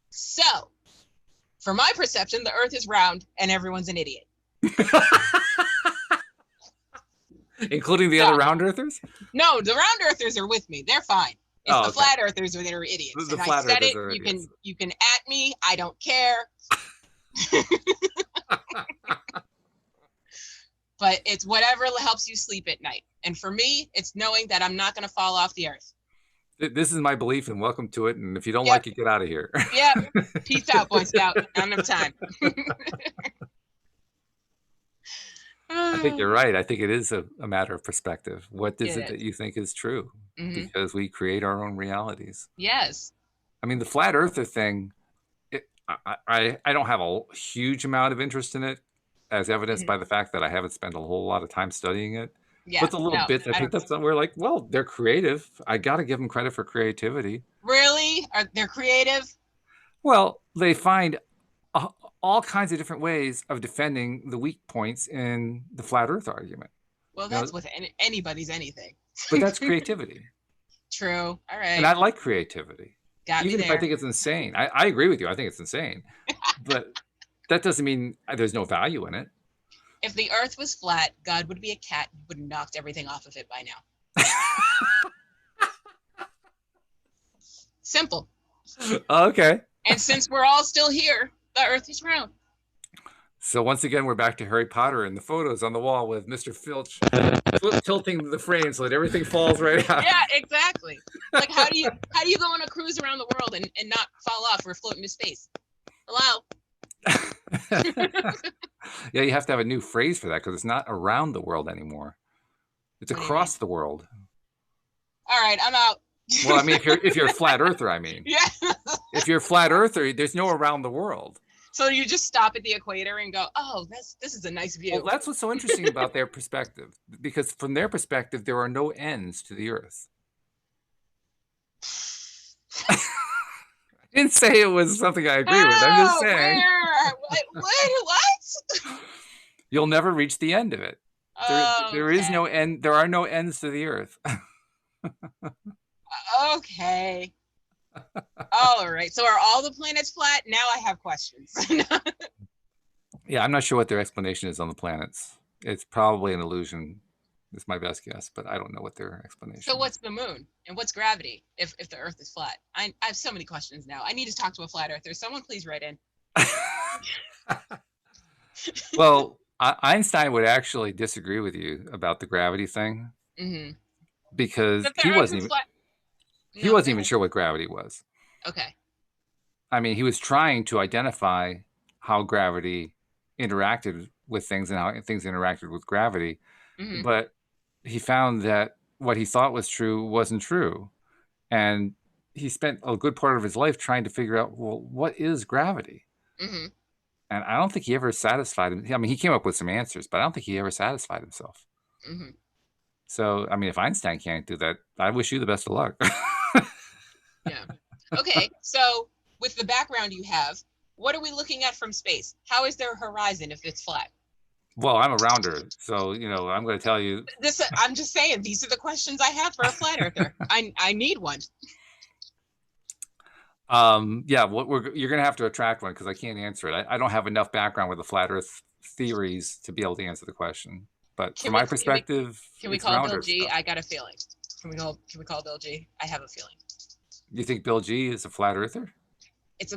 So, for my perception, the earth is round and everyone's an idiot.
Including the other round earthers?
No, the round earthers are with me. They're fine. It's the flat earthers that are idiots.
The and flat I said it.
You can at me. I don't care. But it's whatever helps you sleep at night. And for me, it's knowing that I'm not going to fall off the earth.
This is my belief, and welcome to it. And if you don't like it, get out of here.
Yep. Peace out, Boy Scout. I don't have time.
I think you're right. I think it is a matter of perspective. What is it that you think is true? Because we create our own realities.
Yes.
I mean, the flat earther thing, I don't have a huge amount of interest in it, as evidenced by the fact that I haven't spent a whole lot of time studying it. Yeah, but the little bit I picked up somewhere, like, well, they're creative. I got to give them credit for creativity.
Really? They're creative?
Well, they find all kinds of different ways of defending the weak points in the flat earth argument.
Well, that's with anybody's anything.
But that's creativity.
True. All right.
And I like creativity.
Got me
Even if I
there.
think it's insane, I agree with you. I think it's insane, but that doesn't mean there's no value in it.
If the Earth was flat, God would be a cat. He would have knocked everything off of it by now. Simple.
Okay.
And since we're all still here, the Earth is round.
So once again, we're back to Harry Potter and the photos on the wall with Mr. Filch tilting the frame so that everything falls right out.
Yeah, exactly. Like, how do you go on a cruise around the world and not fall off or float into space? Hello.
Yeah, you have to have a new phrase for that because it's not around the world anymore. It's across the world.
All right, I'm out.
Well, I mean, if you're a flat earther, I mean.
Yeah.
If you're a flat earther, there's no around the world.
So you just stop at the equator and go, oh, this is a nice view.
Well, that's what's so interesting about their perspective, because from their perspective, there are no ends to the Earth. I didn't say it was something I agree with. I'm just saying.
What?
You'll never reach the end of it. There is no end. There are no ends to the Earth.
Okay. All right. So are all the planets flat? Now I have questions.
Yeah, I'm not sure what their explanation is on the planets. It's probably an illusion. It's my best guess, but I don't know what their explanation is.
So what's the moon? And what's gravity if the Earth is flat? I have so many questions now. I need to talk to a flat earther. Someone please write in.
Well, Einstein would actually disagree with you about the gravity thing.
Mm-hmm.
Because he wasn't even sure what gravity was.
Okay.
I mean, he was trying to identify how gravity interacted with things and how things interacted with gravity. Mm-hmm. But he found that what he thought was true wasn't true. And he spent a good part of his life trying to figure out, well, what is gravity? Mm-hmm. And I don't think he ever satisfied him. I mean, he came up with some answers, but I don't think he ever satisfied himself. Mm-hmm. So, I mean, if Einstein can't do that, I wish you the best of luck.
Yeah. Okay. So with the background you have, what are we looking at from space? How is there a horizon if it's flat?
Well, I'm a rounder, so, I'm going to tell you.
I'm just saying, these are the questions I have for a flat earther. I need one.
Yeah, you're going to have to attract one because I can't answer it. I don't have enough background with the flat Earth theories to be able to answer the question. But from my perspective,
can we call Bill G? I got a feeling. Can we call Bill G? I have a feeling.
You think Bill G is a flat earther?
It's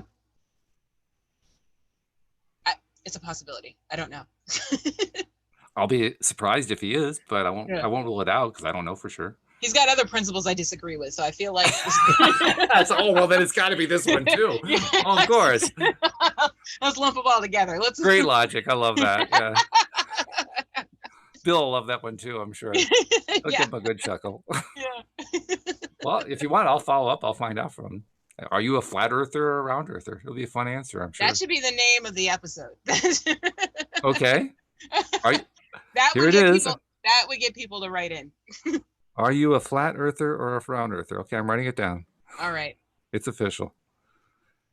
a possibility. I don't know.
I'll be surprised if he is, but I won't rule it out because I don't know for sure.
He's got other principles I disagree with, so I feel like
well, then it's got to be this one too. Yeah. Oh, of course.
Let's lump them all together.
Great logic. I love that. Yeah. Bill will love that one too, I'm sure. I'll give him a good chuckle. Yeah. Well, if you want, I'll follow up. I'll find out from him. Are you a flat earther or a round earther? It'll be a fun answer, I'm sure.
That should be the name of the episode.
Okay.
Here it is. That would get people to write in.
Are you a flat earther or a round earther? Okay, I'm writing it down.
All right.
It's official.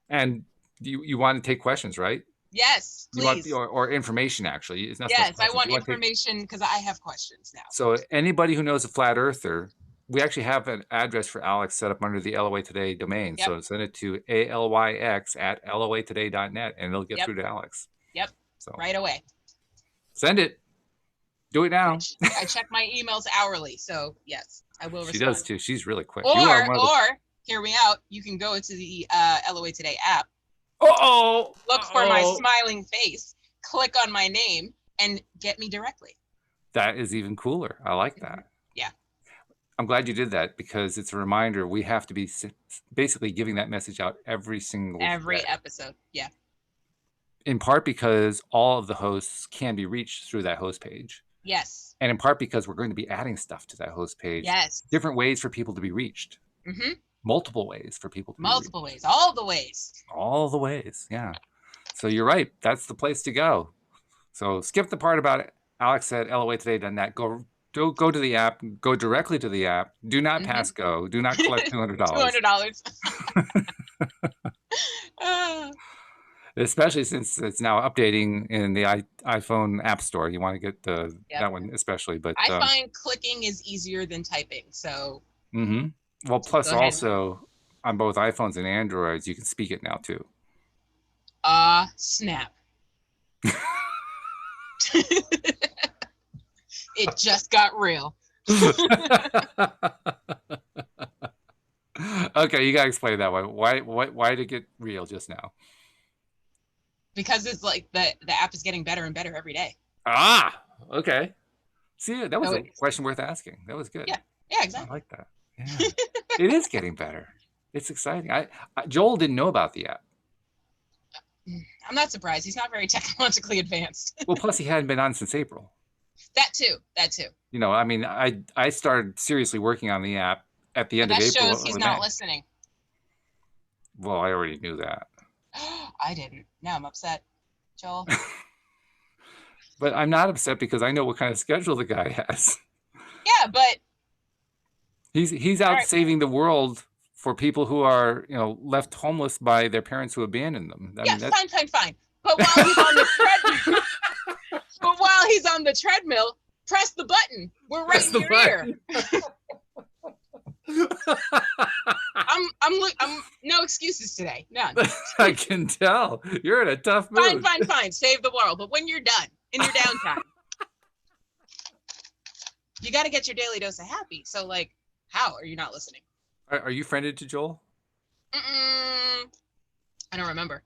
And you want to take questions, right?
Yes, please.
You want, or information, actually. It's not
yes, I want information because I have questions now.
So anybody who knows a flat earther, we actually have an address for Alex set up under the LOA Today domain. Yep. So send it to alyx@loatoday.net and it'll get through to Alex.
Yep. So right away.
Send it. Do it now.
I check my emails hourly, so yes, I will respond.
She does too. She's really quick.
Or hear me out. You can go to the LOA Today app. Look for my smiling face. Click on my name and get me directly.
That is even cooler. I like that.
Yeah.
I'm glad you did that because it's a reminder we have to be basically giving that message out every
episode. Yeah.
In part because all of the hosts can be reached through that host page.
Yes.
And in part because we're going to be adding stuff to that host page.
Yes.
Different ways for people to be reached. Mm-hmm. Multiple ways for people to be reached.
Multiple ways. All the ways.
All the ways. Yeah. So you're right. That's the place to go. So skip the part about Alex at loatoday.net. Go to the app. Go directly to the app. Do not pass go. Do not collect $200.
$200.
Especially since it's now updating in the iPhone App Store. You want to get that one especially. But
I find clicking is easier than typing. So.
Mm-hmm. Well, plus also on both iPhones and Androids, you can speak it now too.
Snap. It just got real.
Okay, you gotta explain that one. Why did it get real just now?
Because it's like the app is getting better and better every day.
Ah, okay. See, that was
So
a question worth asking. That was good.
Yeah, exactly.
I like that. Yeah, it is getting better. It's exciting. Joel didn't know about the app.
I'm not surprised. He's not very technologically advanced.
Well, plus he hadn't been on since April.
That too.
You know, I mean, I started seriously working on the app at the end of April.
That shows he's not listening.
Well, I already knew that.
I didn't. Now I'm upset, Joel.
But I'm not upset because I know what kind of schedule the guy has.
Yeah, but
he's out saving the world for people who are, you know, left homeless by their parents who abandoned them.
I mean, fine. But while he's on the treadmill, press the button. We're right in your ear. I'm no excuses today. None.
I can tell. You're in a tough mood.
Fine. Save the world. But when you're done, in your downtime, you got to get your daily dose of happy. So, like, how are you not listening?
Are you friended to Joel?
I don't remember.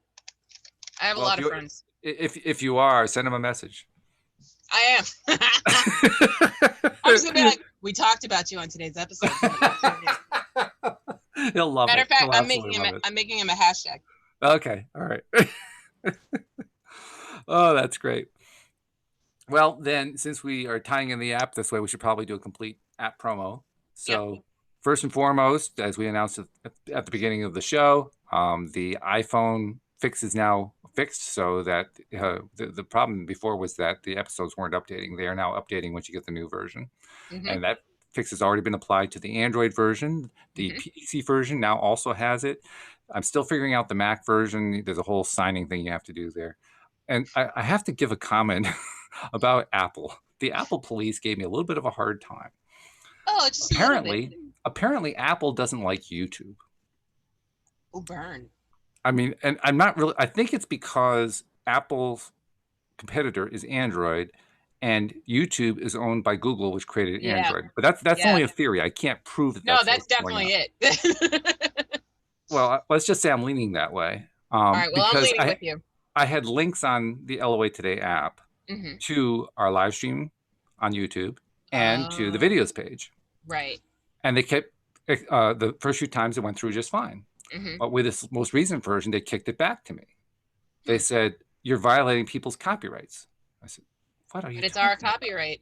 I have a lot of friends.
If you are, send him a message.
I am. I'm just gonna be like, we talked about you on today's episode.
He'll love it.
Matter of fact, I'm making him a hashtag.
Okay, all right. Oh, that's great. Well, then, since we are tying in the app this way, we should probably do a complete app promo. So, first and foremost, as we announced at the beginning of the show, the iPhone fix is now fixed, so that the problem before was that the episodes weren't updating. They are now updating once you get the new version. And that fix has already been applied to the Android version. The PC version now also has it. I'm still figuring out the Mac version. There's a whole signing thing you have to do there. And I have to give a comment about Apple. The Apple police gave me a little bit of a hard time.
Oh, just
apparently Apple doesn't like YouTube.
Oh, burn.
I mean, and I'm not really, I think it's because Apple's competitor is Android and YouTube is owned by Google, which created Android. But that's only a theory. I can't prove that.
No, that's definitely it.
Well, let's just say I'm leaning that way.
All right, well, I'm leaning with you.
I had links on the LOA Today app to our live stream on YouTube and to the videos page.
Right.
And they kept, the first few times it went through just fine. But with this most recent version, they kicked it back to me. They said, you're violating people's copyrights. I said, what are you talking about? But
it's our copyright.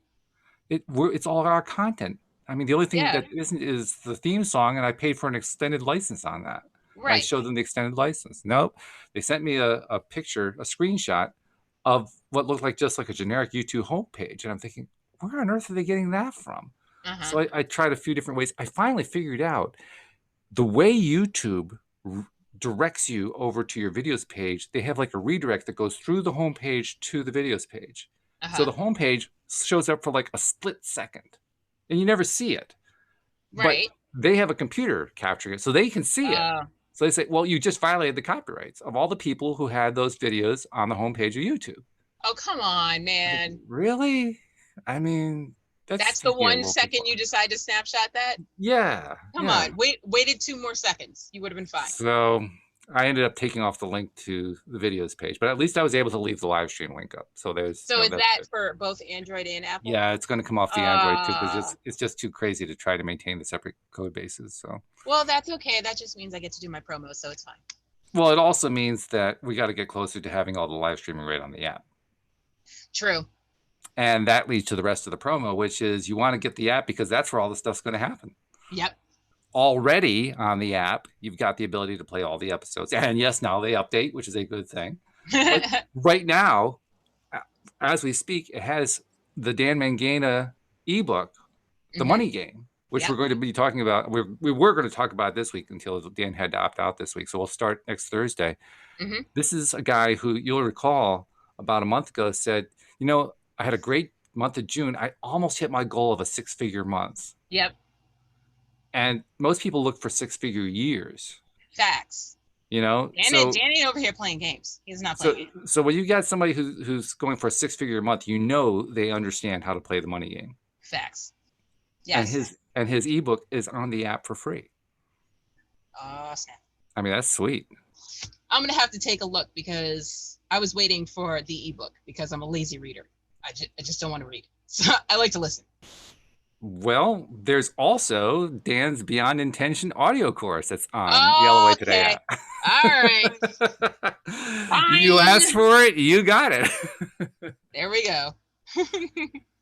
It's all our content. I mean, the only thing that isn't is the theme song, and I paid for an extended license on that. Right. I showed them the extended license. Nope. They sent me a picture, a screenshot of what looked like just like a generic YouTube homepage. And I'm thinking, where on earth are they getting that from? So I tried a few different ways. I finally figured out the way YouTube directs you over to your videos page. They have like a redirect that goes through the homepage to the videos page. So the homepage shows up for like a split second and you never see it. Right. But they have a computer capturing it so they can see it. So they say, well, you just violated the copyrights of all the people who had those videos on the homepage of YouTube.
Oh, come on, man.
Really? I mean,
that's the 1 second you decide to snapshot that?
Yeah.
Come on. Waited 2 more seconds. You would have been fine.
So I ended up taking off the link to the videos page, but at least I was able to leave the live stream link up. So there's.
So is that for both Android and Apple?
Yeah, it's going to come off the Android too because it's just too crazy to try to maintain the separate code bases. So.
Well, that's okay. That just means I get to do my promo, so it's fine.
Well, it also means that we got to get closer to having all the live streaming right on the app.
True.
And that leads to the rest of the promo, which is you want to get the app because that's where all the stuff's going to happen.
Yep.
Already on the app, you've got the ability to play all the episodes. And yes, now they update, which is a good thing. But right now, as we speak, it has the Dan Mangena ebook, The Money Game, which we're going to be talking about. We were going to talk about this week until Dan had to opt out this week. So we'll start next Thursday. This is a guy who you'll recall about a month ago said, you know, I had a great month of June. I almost hit my goal of a 6-figure month.
Yep.
And most people look for 6-figure years.
Facts. Danny over here playing games. He's not playing games.
So when you got somebody who's going for a 6-figure a month, they understand how to play the money game.
Facts. Yes.
And his ebook is on the app for free.
Snap.
I mean, that's sweet.
I'm gonna have to take a look because I was waiting for the ebook because I'm a lazy reader. I just don't want to read. So I like to listen.
Well, there's also Dan's Beyond Intention audio course that's on the LOA Today app.
All right.
You asked for it, you got it.
There we go.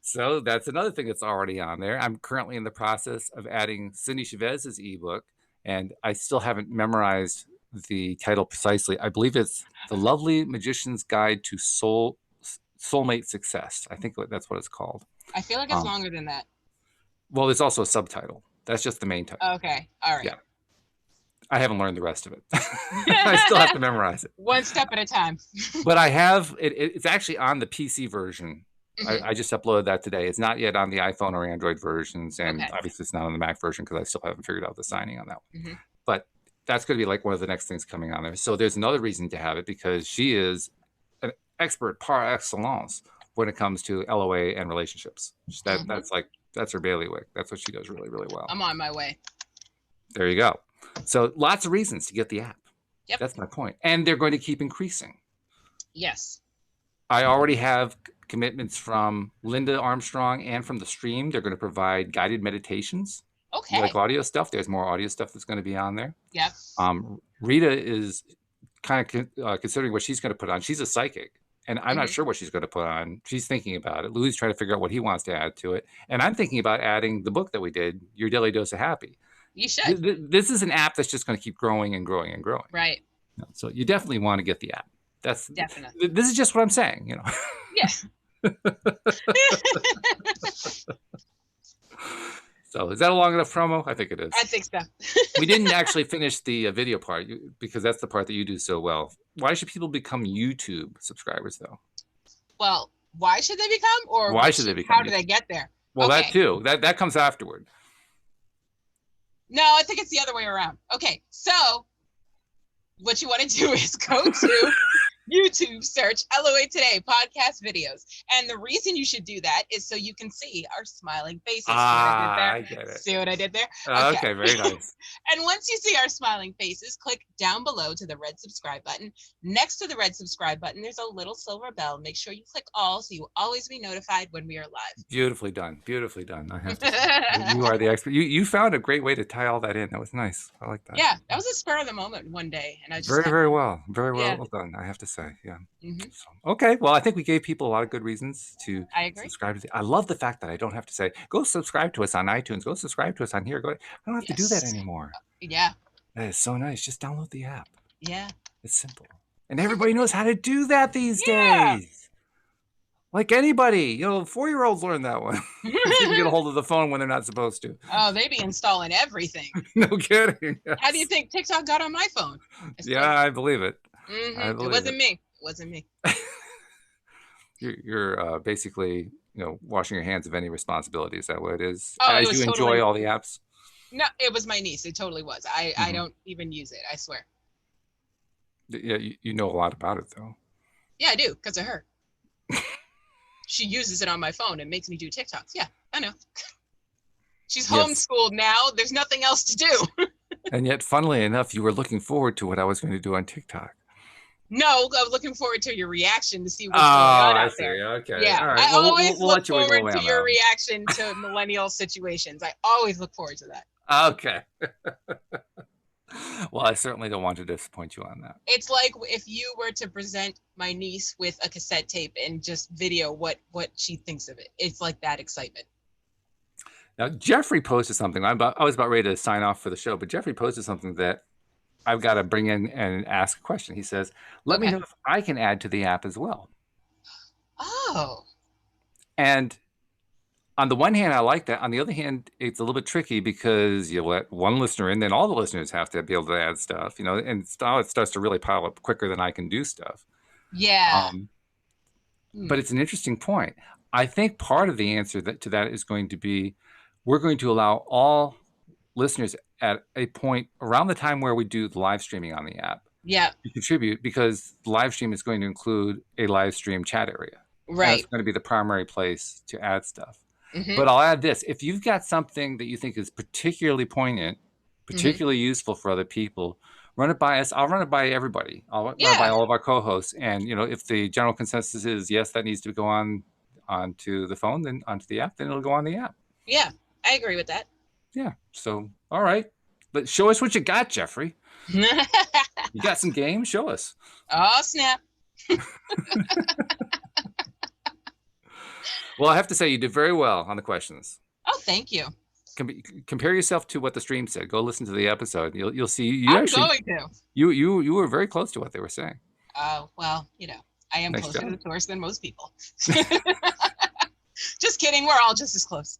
So that's another thing that's already on there. I'm currently in the process of adding Cindy Chavez's ebook, and I still haven't memorized the title precisely. I believe it's The Lovely Magician's Guide to Soulmate Success. I think that's what it's called.
I feel like it's longer than that.
Well, there's also a subtitle. That's just the main title.
Okay. All right.
Yeah. I haven't learned the rest of it. I still have to memorize it.
One step at a time.
But I have, it's actually on the PC version. Mm-hmm. I just uploaded that today. It's not yet on the iPhone or Android versions. And obviously it's not on the Mac version because I still haven't figured out the signing on that one. Mm-hmm. But that's going to be like one of the next things coming on there. So there's another reason to have it because she is an expert par excellence when it comes to LOA and relationships. That's her bailiwick. That's what she does really, really well.
I'm on my way.
There you go. So lots of reasons to get the app.
Yep.
That's my point. And they're going to keep increasing.
Yes.
I already have commitments from Linda Armstrong and from the stream. They're going to provide guided meditations.
Okay.
You like audio stuff? There's more audio stuff that's going to be on there.
Yep.
Rita is kind of considering what she's going to put on. She's a psychic. And I'm not sure what she's going to put on. She's thinking about it. Louis trying to figure out what he wants to add to it. And I'm thinking about adding the book that we did, Your Daily Dose of Happy.
You should.
This is an app that's just going to keep growing and growing and growing.
Right.
So you definitely want to get the app. That's
definitely.
This is just what I'm saying,
Yeah.
So is that a long enough promo? I think it is.
I think so.
We didn't actually finish the video part because that's the part that you do so well. Why should people become YouTube subscribers, though?
Well, why should they become? Or
why should they become?
How do they get there?
Well, that too. That comes afterward.
No, I think it's the other way around. Okay, so what you want to do is go to YouTube, search LOA Today podcast videos. And the reason you should do that is so you can see our smiling faces.
I get it.
See what I did there?
Okay, very nice.
And once you see our smiling faces, click down below to the red subscribe button. Next to the red subscribe button, there's a little silver bell. Make sure you click all so you will always be notified when we are live.
Beautifully done. Beautifully done. I have to say, you are the expert. You found a great way to tie all that in. That was nice. I like that.
Yeah, that was a spur of the moment one day. And I just
very well. Very well done, I have to say. Yeah.
Mm-hmm.
So, okay. Well, I think we gave people a lot of good reasons to
subscribe.
I love the fact that I don't have to say, go subscribe to us on iTunes. Go subscribe to us on here. I don't have to do that anymore.
Yeah.
That is so nice. Just download the app.
Yeah.
It's simple. And everybody knows how to do that these days. Like anybody. 4-year-olds learn that one. They can get a hold of the phone when they're not supposed to.
Oh, they be installing everything.
No kidding. Yes.
How do you think TikTok got on my phone?
I believe it.
Mm-hmm. It wasn't me. It wasn't me.
You're basically, washing your hands of any responsibility. Is that what it is?
Oh,
As you enjoy all the apps?
No, it was my niece. It totally was. I don't even use it. I swear.
Yeah, you know a lot about it, though.
Yeah, I do, because of her. She uses it on my phone and makes me do TikToks. Yeah, I know. She's homeschooled now. There's nothing else to do.
And yet, funnily enough, you were looking forward to what I was going to do on TikTok.
No, I was looking forward to your reaction to see what's going on out there.
Okay.
Yeah,
all right.
I always
we'll
look forward to your reaction to millennial situations. I always look forward to that.
Okay. Well, I certainly don't want to disappoint you on that.
It's like if you were to present my niece with a cassette tape and just video what she thinks of it. It's like that excitement.
Now, Jeffrey posted something. I was about ready to sign off for the show, but Jeffrey posted something that I've got to bring in and ask a question. He says, let me know if I can add to the app as well.
Oh.
And on the one hand, I like that. On the other hand, it's a little bit tricky because you let one listener in, then all the listeners have to be able to add stuff, and now it starts to really pile up quicker than I can do stuff.
Yeah.
But it's an interesting point. I think part of the answer to that is going to be, we're going to allow all listeners at a point around the time where we do the live streaming on the app.
Yeah.
To contribute, because the live stream is going to include a live stream chat area.
Right.
That's going to be the primary place to add stuff. But I'll add this. If you've got something that you think is particularly poignant, particularly useful for other people, run it by us. I'll run it by everybody. I'll run it by all of our co-hosts. And, if the general consensus is, yes, that needs to go onto the phone, then onto the app, then it'll go on the app.
Yeah, I agree with that.
Yeah. So, all right. But show us what you got, Jeffrey. You got some game? Show us.
Oh, snap.
Well, I have to say you did very well on the questions.
Oh, thank you.
Compare yourself to what the stream said. Go listen to the episode. You'll see.
I'm going to.
You were very close to what they were saying.
Well, I am closer to the source than most people. Just kidding. We're all just as close.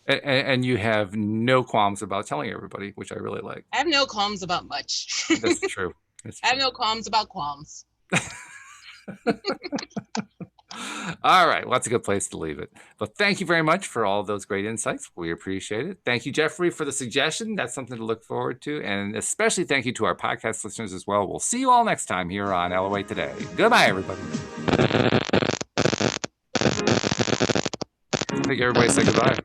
And you have no qualms about telling everybody, which I really like.
I have no qualms about much.
That's true.
I have no qualms about qualms.
All right. Well, that's a good place to leave it. But thank you very much for all those great insights. We appreciate it. Thank you, Jeffrey, for the suggestion. That's something to look forward to. And especially thank you to our podcast listeners as well. We'll see you all next time here on LOA Today. Goodbye, everybody. I think everybody say goodbye.